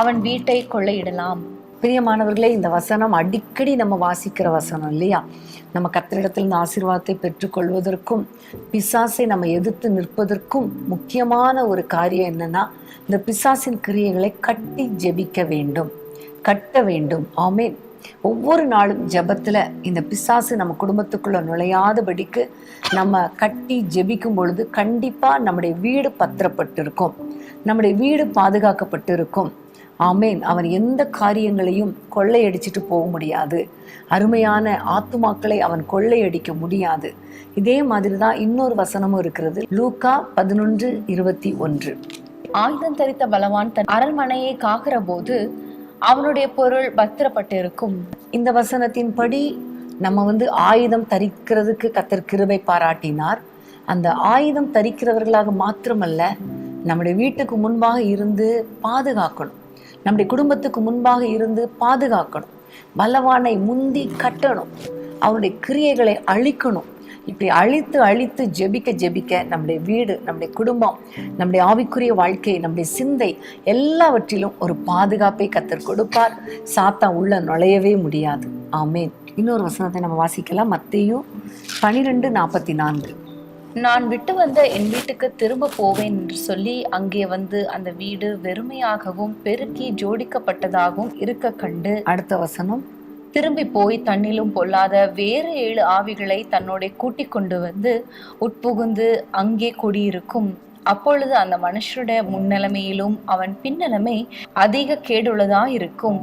அவன் வீட்டை கொள்ளையிடலாம். பிரியமானவர்களே, இந்த வசனம் அடிக்கடி நம்ம வாசிக்கிற வசனம் இல்லையா? நம்ம கர்த்தரிடத்திலிருந்து ஆசீர்வாதத்தை பெற்றுக்கொள்வதற்கும் பிசாசை நம்ம எதிர்த்து நிற்பதற்கும் முக்கியமான ஒரு காரியம் என்னன்னா, இந்த பிசாசின் கிரியைகளை கட்டி ஜெபிக்க வேண்டும், கட்ட வேண்டும். ஆமேன். ஒவ்வொரு நாளும் ஜெபத்துல இந்த பிசாசு நம்ம குடும்பத்துக்குள்ள நுழையாதபடிக்கு நம்ம கட்டி ஜெபிக்கும் பொழுது கண்டிப்பா நம்முடைய வீடு பத்திரப்பட்டிருக்கும், நம்முடைய வீடு பாதுகாக்கப்பட்டு இருக்கும். ஆமேன். அவன் எந்த காரியங்களையும் கொள்ளையடிச்சிட்டு போக முடியாது. அருமையான ஆத்துமாக்களை அவன் கொள்ளையடிக்க முடியாது. இதே மாதிரிதான் இன்னொரு வசனமும் இருக்கிறது. லூக்கா 11:21. ஆயுதம் தரித்த பலவான் தன் அரண்மனையை காக்கிற போது அவனுடைய பொருள் பத்திரப்பட்டிருக்கும். இந்த வசனத்தின்படி நம்ம ஆயுதம் தரிக்கிறதுக்கு கர்த்தர் கிருபை பாராட்டினார். அந்த ஆயுதம் தரிக்கிறவர்களாக மாத்திரமல்ல, நம்முடைய வீட்டுக்கு முன்பாக இருந்து பாதுகாக்கணும், நம்முடைய குடும்பத்துக்கு முன்பாக இருந்து பாதுகாக்கணும். பலவானை முந்தி கட்டணும், அவனுடைய கிரியைகளை அழிக்கணும். இப்படி அழித்து அழித்து ஜெபிக்க ஜெபிக்க நம்முடைய வீடு, நம்முடைய குடும்பம், நம்முடைய ஆவிக்குரிய வாழ்க்கை, நம்முடைய சிந்தை எல்லாவற்றிலும் ஒரு பாதுகாப்பை கர்த்தர் கொடுப்பார். சாத்தான் உள்ள நுழையவே முடியாது. ஆமேன். இன்னொரு வசனத்தை நம்ம வாசிக்கலாம். மத்தேயு 12:44. நான் விட்டு வந்த என் வீட்டுக்கு திரும்ப போவேன் என்று சொல்லி அங்கே அந்த வீடு வெறுமையாகவும் பெருக்கி ஜோடிக்கப்பட்டதாகவும் இருக்க கண்டு, அடுத்த வசனம், திரும்பி போய் தன்னிலும் பொல்லாத வேறு 7 ஆவிகளை தன்னோட கூட்டிக் கொண்டு உட்புகுந்து அங்கே குடியிருக்கும். அப்பொழுது அந்த மனுஷருடைய முன்னிலைமையிலும் அவன் பின்னிலைமை அதிக கேடுள்ளதா இருக்கும்.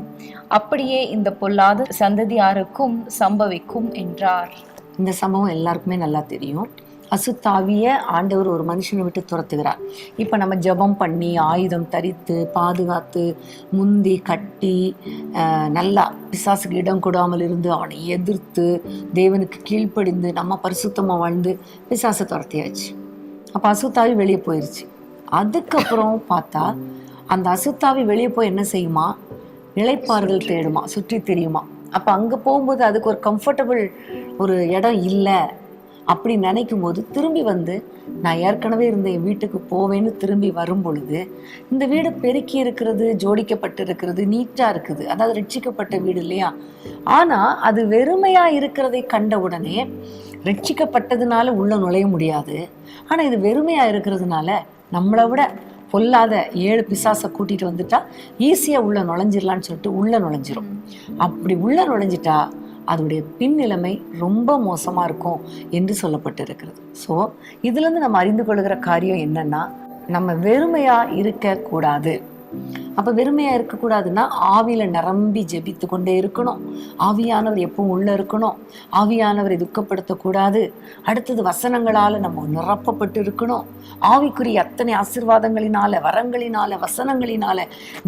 அப்படியே இந்த பொல்லாத சந்ததியாருக்கும் சம்பவிக்கும் என்றார். இந்த சம்பவம் எல்லாருக்குமே நல்லா தெரியும். அசுத்தாவிய ஆண்டவர் ஒரு மனுஷனை விட்டு துரத்துகிறார். இப்போ நம்ம ஜெபம் பண்ணி ஆயுதம் தரித்து பாதுகாத்து முந்தி கட்டி நல்லா பிசாசுக்கு இடம் கொடாமல் இருந்து அவனை எதிர்த்து தேவனுக்கு கீழ்ப்படிந்து நம்ம பரிசுத்தமாக வாழ்ந்து பிசாசை துரத்தியாச்சு. அப்போ அசுத்தாவி வெளியே போயிடுச்சு. அதுக்கப்புறம் பார்த்தா அந்த அசுத்தாவி வெளியே போய் என்ன செய்யுமா? இளைப்பாறுதல் தேடுமா, சுற்றி தெரியுமா. அப்போ அங்கே போகும்போது அதுக்கு ஒரு கம்ஃபர்டபுள் ஒரு இடம் இல்லை அப்படி நினைக்கும் போது திரும்பி நான் ஏற்கனவே இருந்த என் வீட்டுக்கு போவேன்னு திரும்பி வரும் பொழுது இந்த வீடு பெருக்கி இருக்கிறது, ஜோடிக்கப்பட்டு இருக்கிறது, நீட்டா இருக்குது. அதாவது ரட்சிக்கப்பட்ட வீடு இல்லையா? ஆனா அது வெறுமையா இருக்கிறதை கண்ட உடனே ரட்சிக்கப்பட்டதுனால உள்ள நுழைய முடியாது, ஆனா இது வெறுமையா இருக்கிறதுனால நம்மளை விட பொல்லாத 7 பிசாசை கூட்டிட்டு வந்துட்டா ஈஸியா உள்ள நுழைஞ்சிடலான்னு சொல்லிட்டு உள்ள நுழைஞ்சிரும். அப்படி உள்ள நுழைஞ்சிட்டா அதோடைய பின்னிலைமை ரொம்ப மோசமா இருக்கும் என்று சொல்லப்பட்டு இருக்கிறது. ஸோ இதுல இருந்து நம்ம அறிந்து கொள்கிற காரியம் என்னன்னா, நம்ம வெறுமையா இருக்க கூடாது. அப்ப வெறுமையா இருக்கக்கூடாதுன்னா ஆவியில நிரம்பி ஜெபித்து கொண்டே இருக்கணும். ஆவியானவர் எப்பவும் உள்ள இருக்கணும். ஆவியானவரை துக்கப்படுத்தக்கூடாது. அடுத்தது வசனங்களால நம்ம நிரப்பப்பட்டு இருக்கணும். ஆவிக்குரிய அத்தனை ஆசீர்வாதங்களினால, வரங்களினால, வசனங்களினால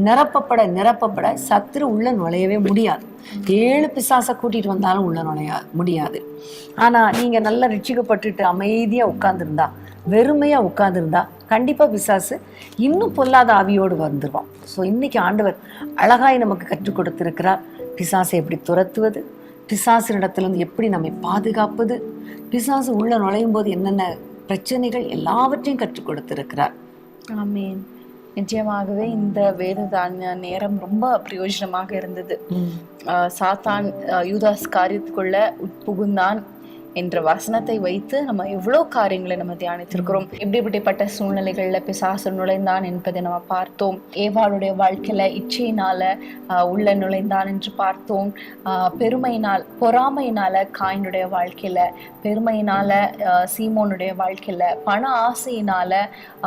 நிரப்பப்பட சத்துரு உள்ள நுழையவே முடியாது. 7 பிசாசை கூட்டிட்டு வந்தாலும் உள்ள நுழைய முடியாது. ஆனா நீங்க நல்லா ரட்சிக்கப்பட்டுட்டு அமைதியா உட்கார்ந்துருந்தா, வெறுமையா உட்கார்ந்துருந்தா கண்டிப்பா பிசாசு இன்னும் பொல்லாத ஆவியோடு வந்துருவான். ஸோ இன்னைக்கு ஆண்டவர் அழகாய் நமக்கு கற்றுக் கொடுத்திருக்கிறார். பிசாசை எப்படி துரத்துவது, பிசாசினிடத்திலிருந்து எப்படி நம்மை பாதுகாப்பது, பிசாசு உள்ள நுழையும் போது என்னென்ன பிரச்சனைகள் எல்லாவற்றையும் கற்றுக் கொடுத்திருக்கிறார். ஆமீன். நிச்சயமாகவே இந்த வேததான நேரம் ரொம்ப பிரயோஜனமாக இருந்தது. சாத்தான் யூதாஸ் காரியத்துக்குள்ள உட்புகுந்தான் என்ற வசனத்தை வைத்து நம்ம எவ்வளோ காரியங்களை நம்ம தியானித்திருக்கிறோம். எப்படிப்பட்ட சூழ்நிலைகள்ல பிசாசு நுழைந்தான் என்பதை நம்ம பார்த்தோம். ஏவாளுடைய வாழ்க்கையில இச்சையினால உள்ள நுழைந்தான் என்று பார்த்தோம். பொறாமையினால காயினுடைய வாழ்க்கையில, பெருமையினால சீமோனுடைய வாழ்க்கையில, பண ஆசையினால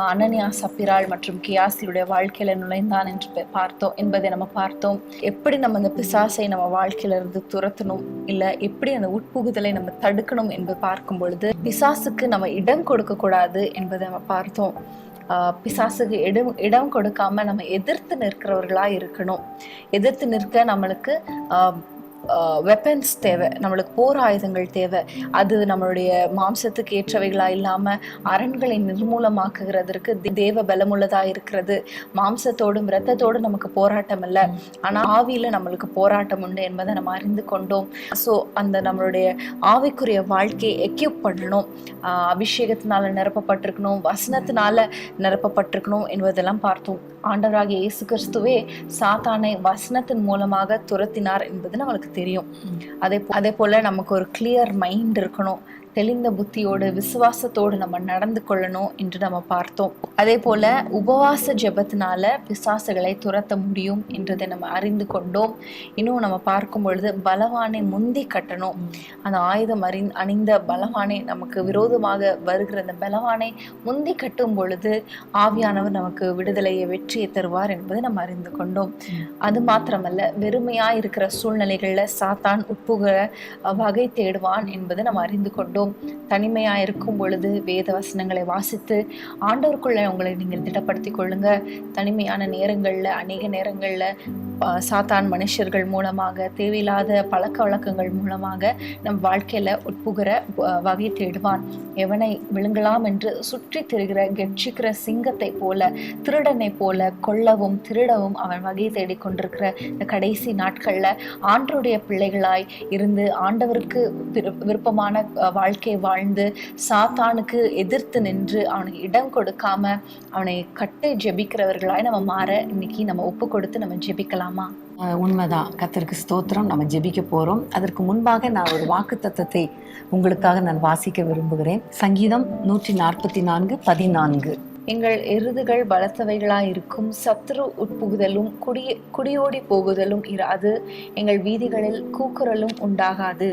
அனனியா சப்பிராள் மற்றும் கியாசியுடைய வாழ்க்கையில நுழைந்தான் என்று பார்த்தோம் என்பதை நம்ம பார்த்தோம். எப்படி நம்ம அந்த பிசாசை நம்ம வாழ்க்கையில இருந்து துரத்தணும், இல்ல எப்படி அந்த உட்புகுதலை நம்ம தடுக்கணும் என்று பார்க்கும் பொழுது பிசாசுக்கு நம்ம இடம் கொடுக்க கூடாது என்பதை நம்ம பார்த்தோம். பிசாசுக்கு இடம் கொடுக்காம நம்ம எதிர்த்து நிற்கிறவர்களா இருக்கணும். எதிர்த்து நிற்க நம்மளுக்கு வெப்பன்ஸ் தேவை, நம்மளுக்கு போர் ஆயுதங்கள் தேவை. அது நம்மளுடைய மாம்சத்துக்கு ஏற்றவைகளா இல்லாம அரண்களை நிர்மூலமாக்குகிறதற்கு தேவ பலமுள்ளதா இருக்கிறது. மாம்சத்தோடும் இரத்தத்தோடும் நமக்கு போராட்டம் இல்லை, ஆனா ஆவியில நம்மளுக்கு போராட்டம் உண்டு என்பதை நம்ம அறிந்து கொண்டோம். ஸோ அந்த நம்மளுடைய ஆவிக்குரிய வாழ்க்கையை எக்யூப் பண்ணணும். அபிஷேகத்தினால நிரப்பப்பட்டிருக்கணும், வசனத்தினால நிரப்பப்பட்டிருக்கணும் என்பதெல்லாம் பார்த்தோம். ஆண்டவராகிய இயேசு கிறிஸ்துவே சாத்தானை வசனத்தின் மூலமாக துரத்தினார் என்பது நம்மளுக்கு தெரியும். அதே போல நமக்கு ஒரு கிளியர் மைண்ட் இருக்கணும். தெளிந்த புத்தியோடு விசுவாசத்தோடு நம்ம நடந்து கொள்ளணும் என்று நம்ம பார்த்தோம். அதே போல உபவாச ஜெபத்தினால பிசாசுகளை துரத்த முடியும் என்றதை நம்ம அறிந்து கொண்டோம். இன்னும் நம்ம பார்க்கும் பொழுது பலவானை முந்தி கட்டணும். அந்த ஆயுதம் அணிந்த பலவானை, நமக்கு விரோதமாக வருகிற அந்த பலவானை முந்தி கட்டும் பொழுது ஆவியானவர் நமக்கு விடுதலையை, வெற்றியை தருவார் என்பதை நம்ம அறிந்து கொண்டோம். அது மாத்திரமல்ல, வெறுமையா இருக்கிற சூழ்நிலைகள்ல சாத்தான் உட்புகிற வகை தேடுவான் என்பதை நம்ம அறிந்து கொண்டோம். தனிமையா இருக்கும் பொழுது வேத வசனங்களை வாசித்து ஆண்டவருக்குள்ள உங்களை நீங்கள் திடப்படுத்திக் கொள்ளுங்க. தனிமையான நேரங்கள்ல, அநேக நேரங்கள்ல சாத்தான் மனுஷர்கள் மூலமாக, தேவையில்லாத பழக்க வழக்கங்கள் மூலமாக நம் வாழ்க்கையில உட்புகிற வகை தேடுவான். எவனை விழுங்கலாம் என்று சுற்றி திரிகிற கெட்சிக்கிற சிங்கத்தை போல, திருடனை போல கொல்லவும் திருடவும் அவன் வகை தேடிக் கொண்டிருக்கிற இந்த கடைசி நாட்கள்ல ஆண்டவருடைய பிள்ளைகளாய் இருந்து ஆண்டவருக்கு விருப்பமான வாழ்க்கை வாழ்ந்து சாத்தானுக்கு எதிர்த்து நின்று அவனுக்கு இடம் கொடுக்காம அவனை கட்டி ஜெபிக்கிறவர்களாய் நம்ம மாற இன்னைக்கு நம்ம ஒப்பு கொடுத்து நம்ம ஜெபிக்கலாமா? உண்மைதான். கர்த்தருக்கு ஸ்தோத்திரம். நம்ம ஜெபிக்க போறோம். அதற்கு முன்பாக நான் ஒரு வாக்குத்தத்தத்தை உங்களுக்காக நான் வாசிக்க விரும்புகிறேன். சங்கீதம் 144:14. எங்கள் எருதுகள் பலத்தவைகளாய் இருக்கும், சத்துரு உட்புகுதலும் குடியோடி போகுதலும் இராது, எங்கள் வீதிகளில் கூக்குரலும் உண்டாகாது.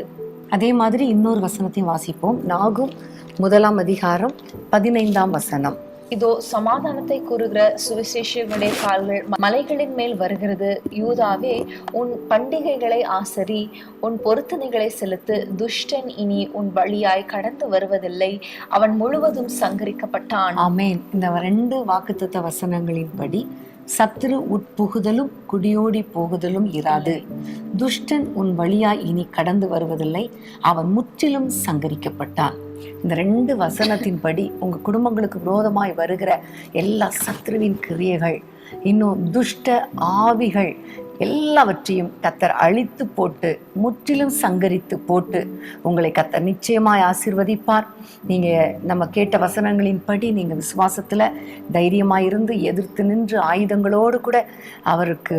அதே மாதிரி இன்னொரு வசனத்தையும் வாசிப்போம். நாகும் 1:15. இதோ சமாதானத்தை கூறுகிற சுவிசேஷனுடைய கால்கள் மலைகளின் மேல் வருகிறது. யூதாவே, உன் பண்டிகைகளை ஆசரி, உன் பொருத்தனைகளை செலுத்து. துஷ்டன் இனி உன் வழியாய் கடந்து வருவதில்லை, அவன் முழுவதும் சங்கரிக்கப்பட்டான். ஆமென். இந்த 2 வாக்குத்தத்த வசனங்களின்படி சத்துரு உட்புகுதலும் குடியோடி போகுதலும் இராது. துஷ்டன் உன் வழியாய் இனி கடந்து வருவதில்லை, அவன் முற்றிலும் சங்கரிக்கப்பட்டான். இந்த 2 வசனத்தின்படி உங்க குடும்பங்களுக்கு விரோதமாய் வருகிற எல்லா சத்ருவின் கிரியைகள், இன்னும் துஷ்ட ஆவிகள் எல்லாவற்றையும் கர்த்தர் அழித்து போட்டு முற்றிலும் சங்கரித்து போட்டு உங்களை கர்த்தர் நிச்சயமாய் ஆசீர்வதிப்பார். நீங்கள் நம்ம கேட்ட வசனங்களின்படி நீங்கள் விசுவாசத்தில் தைரியமாக இருந்து எதிர்த்து நின்று ஆயுதங்களோடு கூட அவருக்கு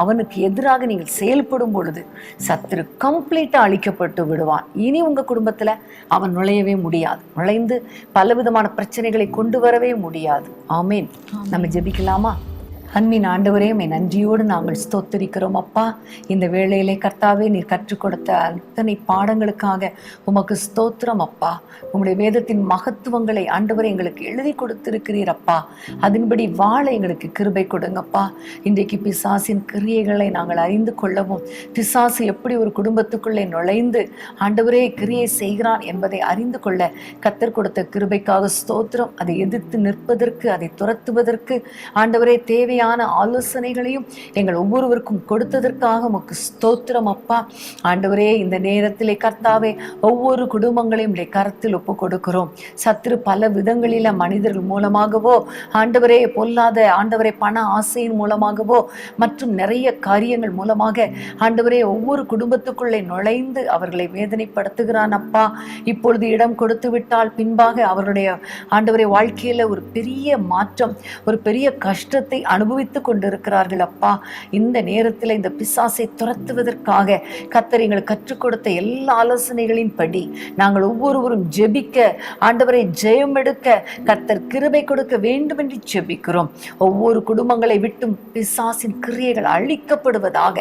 அவனுக்கு எதிராக நீங்கள் செயல்படும் பொழுது சத்துரு கம்ப்ளீட்டாக அழிக்கப்பட்டு விடுவான். இனி உங்கள் குடும்பத்தில் அவன் நுழையவே முடியாது, நுழைந்து பலவிதமான பிரச்சனைகளை கொண்டு வரவே முடியாது. ஆமேன். நம்ம ஜெபிக்கலாமா? அன்பின் ஆண்டவரே, உம்மை நன்றியோடு நாங்கள் ஸ்தோத்திரிக்கிறோம் அப்பா. இந்த வேளையிலே கர்த்தாவே, நீர் கற்றுக் கொடுத்த அத்தனை பாடங்களுக்காக உமக்கு ஸ்தோத்திரம் அப்பா. உம்முடைய வேதத்தின் மகத்துவங்களை ஆண்டவரே எங்களுக்கு எழுதி கொடுத்திருக்கிறீர் அப்பா. அதன்படி வாழ எங்களுக்கு கிருபை கொடுங்கப்பா. இன்றைக்கு பிசாசின் கிரியைகளை நாங்கள் அறிந்து கொள்ளவும், பிசாசு எப்படி ஒரு குடும்பத்துக்குள்ளே நுழைந்து ஆண்டவரே கிரியை செய்கிறான் என்பதை அறிந்து கொள்ள கர்த்தர் கொடுத்த கிருபைக்காக ஸ்தோத்திரம். அதை எதிர்த்து நிற்பதற்கு, அதை துரத்துவதற்கு ஆண்டவரே தேவையான ஆலோசனைகளையும் எங்கள் ஒவ்வொருவருக்கும் கொடுத்ததற்காக உமக்கு ஸ்தோத்திரம் அப்பா. ஆண்டவரே, இந்த நேரத்திலே கர்த்தாவே ஒவ்வொரு குடும்பங்களையும் கரத்தில் ஒப்பு கொடுக்கிறோம். சத்துரு பல விதங்களில மனிதர்கள் மூலமாகவோ ஆண்டவரே பொல்லாத ஆண்டவரே பண ஆசையின் மூலமாகவோ மற்றும் நிறைய காரியங்கள் மூலமாக ஆண்டவரே ஒவ்வொரு குடும்பத்துக்குள்ளே நுழைந்து அவர்களை வேதனைப்படுத்துகிறான் அப்பா. இப்பொழுது இடம் கொடுத்து விட்டால் பின்பாக அவருடைய ஆண்டவரே வாழ்க்கையில ஒரு பெரிய மாற்றம், ஒரு பெரிய கஷ்டத்தை அனுபவித்துக் கொண்டிருக்கிறார்கள் அப்பா. இந்த நேரத்தில் இந்த பிசாசை துரத்துவதற்காக கர்த்தர் எங்களுக்கு கற்றுக் கொடுத்த எல்லா ஆலோசனைகளின் படி நாங்கள் ஒவ்வொருவரும் ஜெபிக்க, ஆண்டவரை ஜெயம் எடுக்க கர்த்தர் கிருபை கொடுக்க வேண்டும் என்று ஜெபிக்கிறோம். ஒவ்வொரு குடும்பங்களை விட்டும் பிசாசின் கிரியைகள் அழிக்கப்படுவதாக.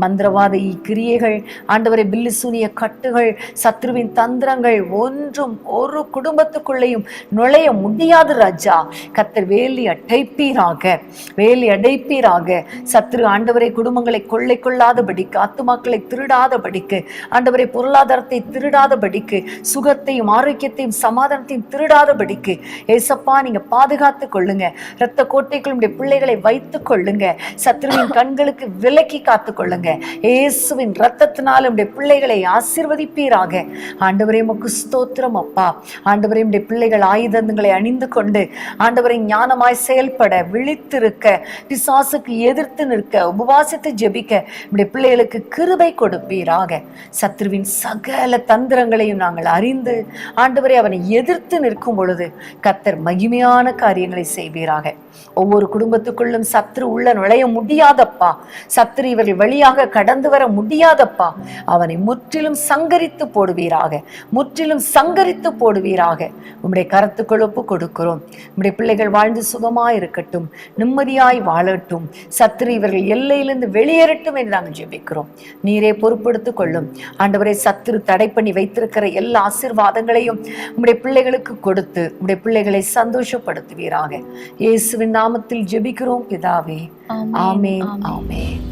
மந்திரவாத கிரியைகள், ஆண்டவரை பில்லிசூனிய கட்டுகள், சத்ருவின் தந்திரங்கள் ஒன்றும் ஒரு குடும்பத்துக்குள்ளேயும் நுழைய முடியாது ராஜா. கர்த்தர் வேலி அடைப்பீராக. சத்ரு ஆண்டவரை குடும்பங்களை கொள்ளை கொள்ளாதபடிக்கு, ஆத்துமாக்களை திருடாதபடிக்கு, ஆண்டவரை பொருளாதாரத்தை திருடாதபடிக்கு, சுகத்தையும் ஆரோக்கியத்தையும் சமாதானத்தையும் திருடாதபடிக்கு ஏசப்பா நீங்க பாதுகாத்து கொள்ளுங்க. இரத்த கோட்டைக்குள் பிள்ளைகளை வைத்துக் கொள்ளுங்க. சத்ருவின் கண்களுக்கு விலக்கி காத்து கொள்ளுங்க. இயேசுவின் இரத்தத்தினால் உடைய பிள்ளைகளை ஆசீர்வதிப்பீராக. ஆண்டவரே உமக்கு ஸ்தோத்திரம் அப்பா. ஆண்டவரே உடைய பிள்ளைகள் ஆயுதங்களை அணிந்து கொண்டு ஆண்டவரை ஞானமாய் செயல்பட, விழித்திருக்க, பிசாசுக்கு எதிர்த்து நிற்க, உபவாசித்து ஜெபிக்க நம்முடைய பிள்ளைகளுக்கு கிருபை கொடுப்பீராக. சத்ருவின் சகல தந்திரங்களையும் நாங்கள் அறிந்து ஆண்டவரை அவனை எதிர்த்து நிற்கும் பொழுது கர்த்தர் மகிமையான காரியங்களை செய்வீராக. ஒவ்வொரு குடும்பத்துக்குள்ளும் சத்ரு உள்ள நுழைய முடியாதப்பா. சத்ரு இவர்கள் வழியாக கடந்து வர முடியாதப்பா. அவனை முற்றிலும் சங்கரித்து போடுவீராக, முற்றிலும் சங்கரித்து போடுவீராக. உம்முடைய கரத்துக்குள் ஒப்பு கொடுக்கிறோம். உம்முடைய பிள்ளைகள் வாழ்ந்து சுகமாய் இருக்கட்டும், நிம்மதியாய் வாழட்டும். சத்ரு இவர்கள் எல்லையிலிருந்து வெளியேறட்டும் என்று நாங்கள் ஜெபிக்கிறோம். நீரே பொறுப்படுத்திக் கொள்ளும் ஆண்டவரை. சத்ரு தடை பண்ணி வைத்திருக்கிற எல்லா ஆசீர்வாதங்களையும் உம்முடைய பிள்ளைகளுக்கு கொடுத்து உம்முடைய பிள்ளைகளை சந்தோஷப்படுத்துவீராக. இயேசுவின் நாமத்தில் ஜெபிக்கிறோம் பிதாவே. ஆமென், ஆமென்.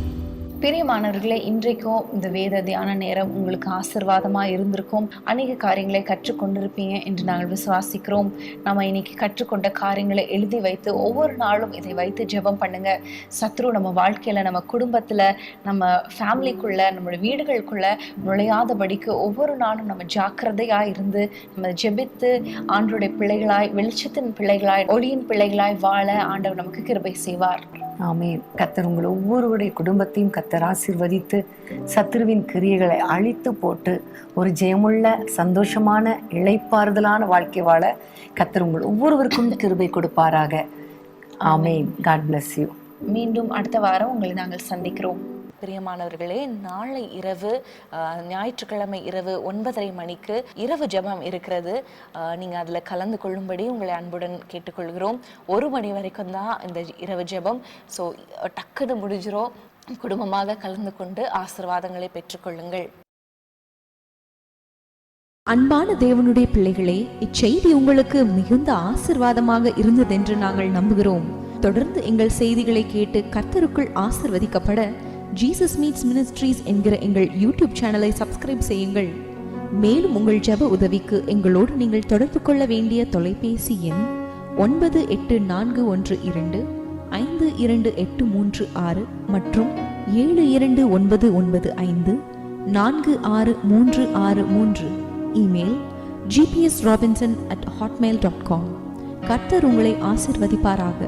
பிரியமானவர்களே, இன்றைக்கும் இந்த வேத தியான நேரம் உங்களுக்கு ஆசீர்வாதமாக இருந்திருக்கும். அநேக காரியங்களை கற்றுக்கொண்டிருப்பீங்க என்று நாங்கள் விசுவாசிக்கிறோம். நம்ம இன்னைக்கு கற்றுக்கொண்ட காரியங்களை எழுதி வைத்து ஒவ்வொரு நாளும் இதை வைத்து ஜெபம் பண்ணுங்க. சத்ரு நம்ம வாழ்க்கையில், நம்ம குடும்பத்தில், நம்ம ஃபேமிலிக்குள்ள, நம்மளோட வீடுகளுக்குள்ள நுழையாதபடிக்கு ஒவ்வொரு நாளும் நம்ம ஜாக்கிரதையாக இருந்து நம்ம ஜெபித்து ஆண்டவருடைய பிள்ளைகளாய், வெளிச்சத்தின் பிள்ளைகளாய், ஒளியின் பிள்ளைகளாய் வாழ ஆண்டவர் நமக்கு கிருபை செய்வார். ஆமென். கர்த்தர் உங்கள் ஒவ்வொருவருடைய குடும்பத்தையும் கர்த்தர் ஆசீர்வதித்து சத்ருவின் கிரியைகளை அழித்து போட்டு ஒரு ஜெயமுள்ள சந்தோஷமான இளைப்பாறுதலான வாழ்க்கை வாழ கர்த்தர் உங்கள் ஒவ்வொருவருக்கும் கிருபை கொடுப்பாராக. ஆமென். God bless you. மீண்டும் அடுத்த வாரம் உங்களை நாங்கள் சந்திக்கிறோம். பிரியமானவர்களே, நாளை இரவு ஞாயிற்றுக்கிழமை இரவு 9:30 மணிக்கு இரவு ஜெபம் இருக்கிறது. நீங்கள் அதில் கலந்து கொள்ளும்படி உங்களை அன்புடன் கேட்டுக்கொள்கிறோம். 1 மணி வரைக்கும் தான் இந்த இரவு ஜெபம். ஸோ டக்குன்னு முடிஞ்சிரும். குடும்பமாக கலந்து கொண்டு ஆசீர்வாதங்களை பெற்றுக்கொள்ளுங்கள். அன்பான தேவனுடைய பிள்ளைகளே, இச்செய்தி உங்களுக்கு மிகுந்த ஆசீர்வாதமாக இருந்ததென்று நாங்கள் நம்புகிறோம். தொடர்ந்து எங்கள் செய்திகளை கேட்டு கர்த்தருக்குள் ஆசீர்வதிக்கப்பட ஜீசஸ் மீட்ஸ் மினிஸ்ட்ரீஸ் என்கிற எங்கள் யூடியூப் சேனலை சப்ஸ்கிரைப் செய்யுங்கள். மேலும் உங்கள் ஜெப உதவிக்கு எங்களோடு நீங்கள் தொடர்பு கொள்ள வேண்டிய தொலைபேசி எண் 9842252836 மற்றும் 7299546363. Email gpsrobinson@hotmail.com. கர்த்தர் உங்களை ஆசீர்வதிப்பாராக.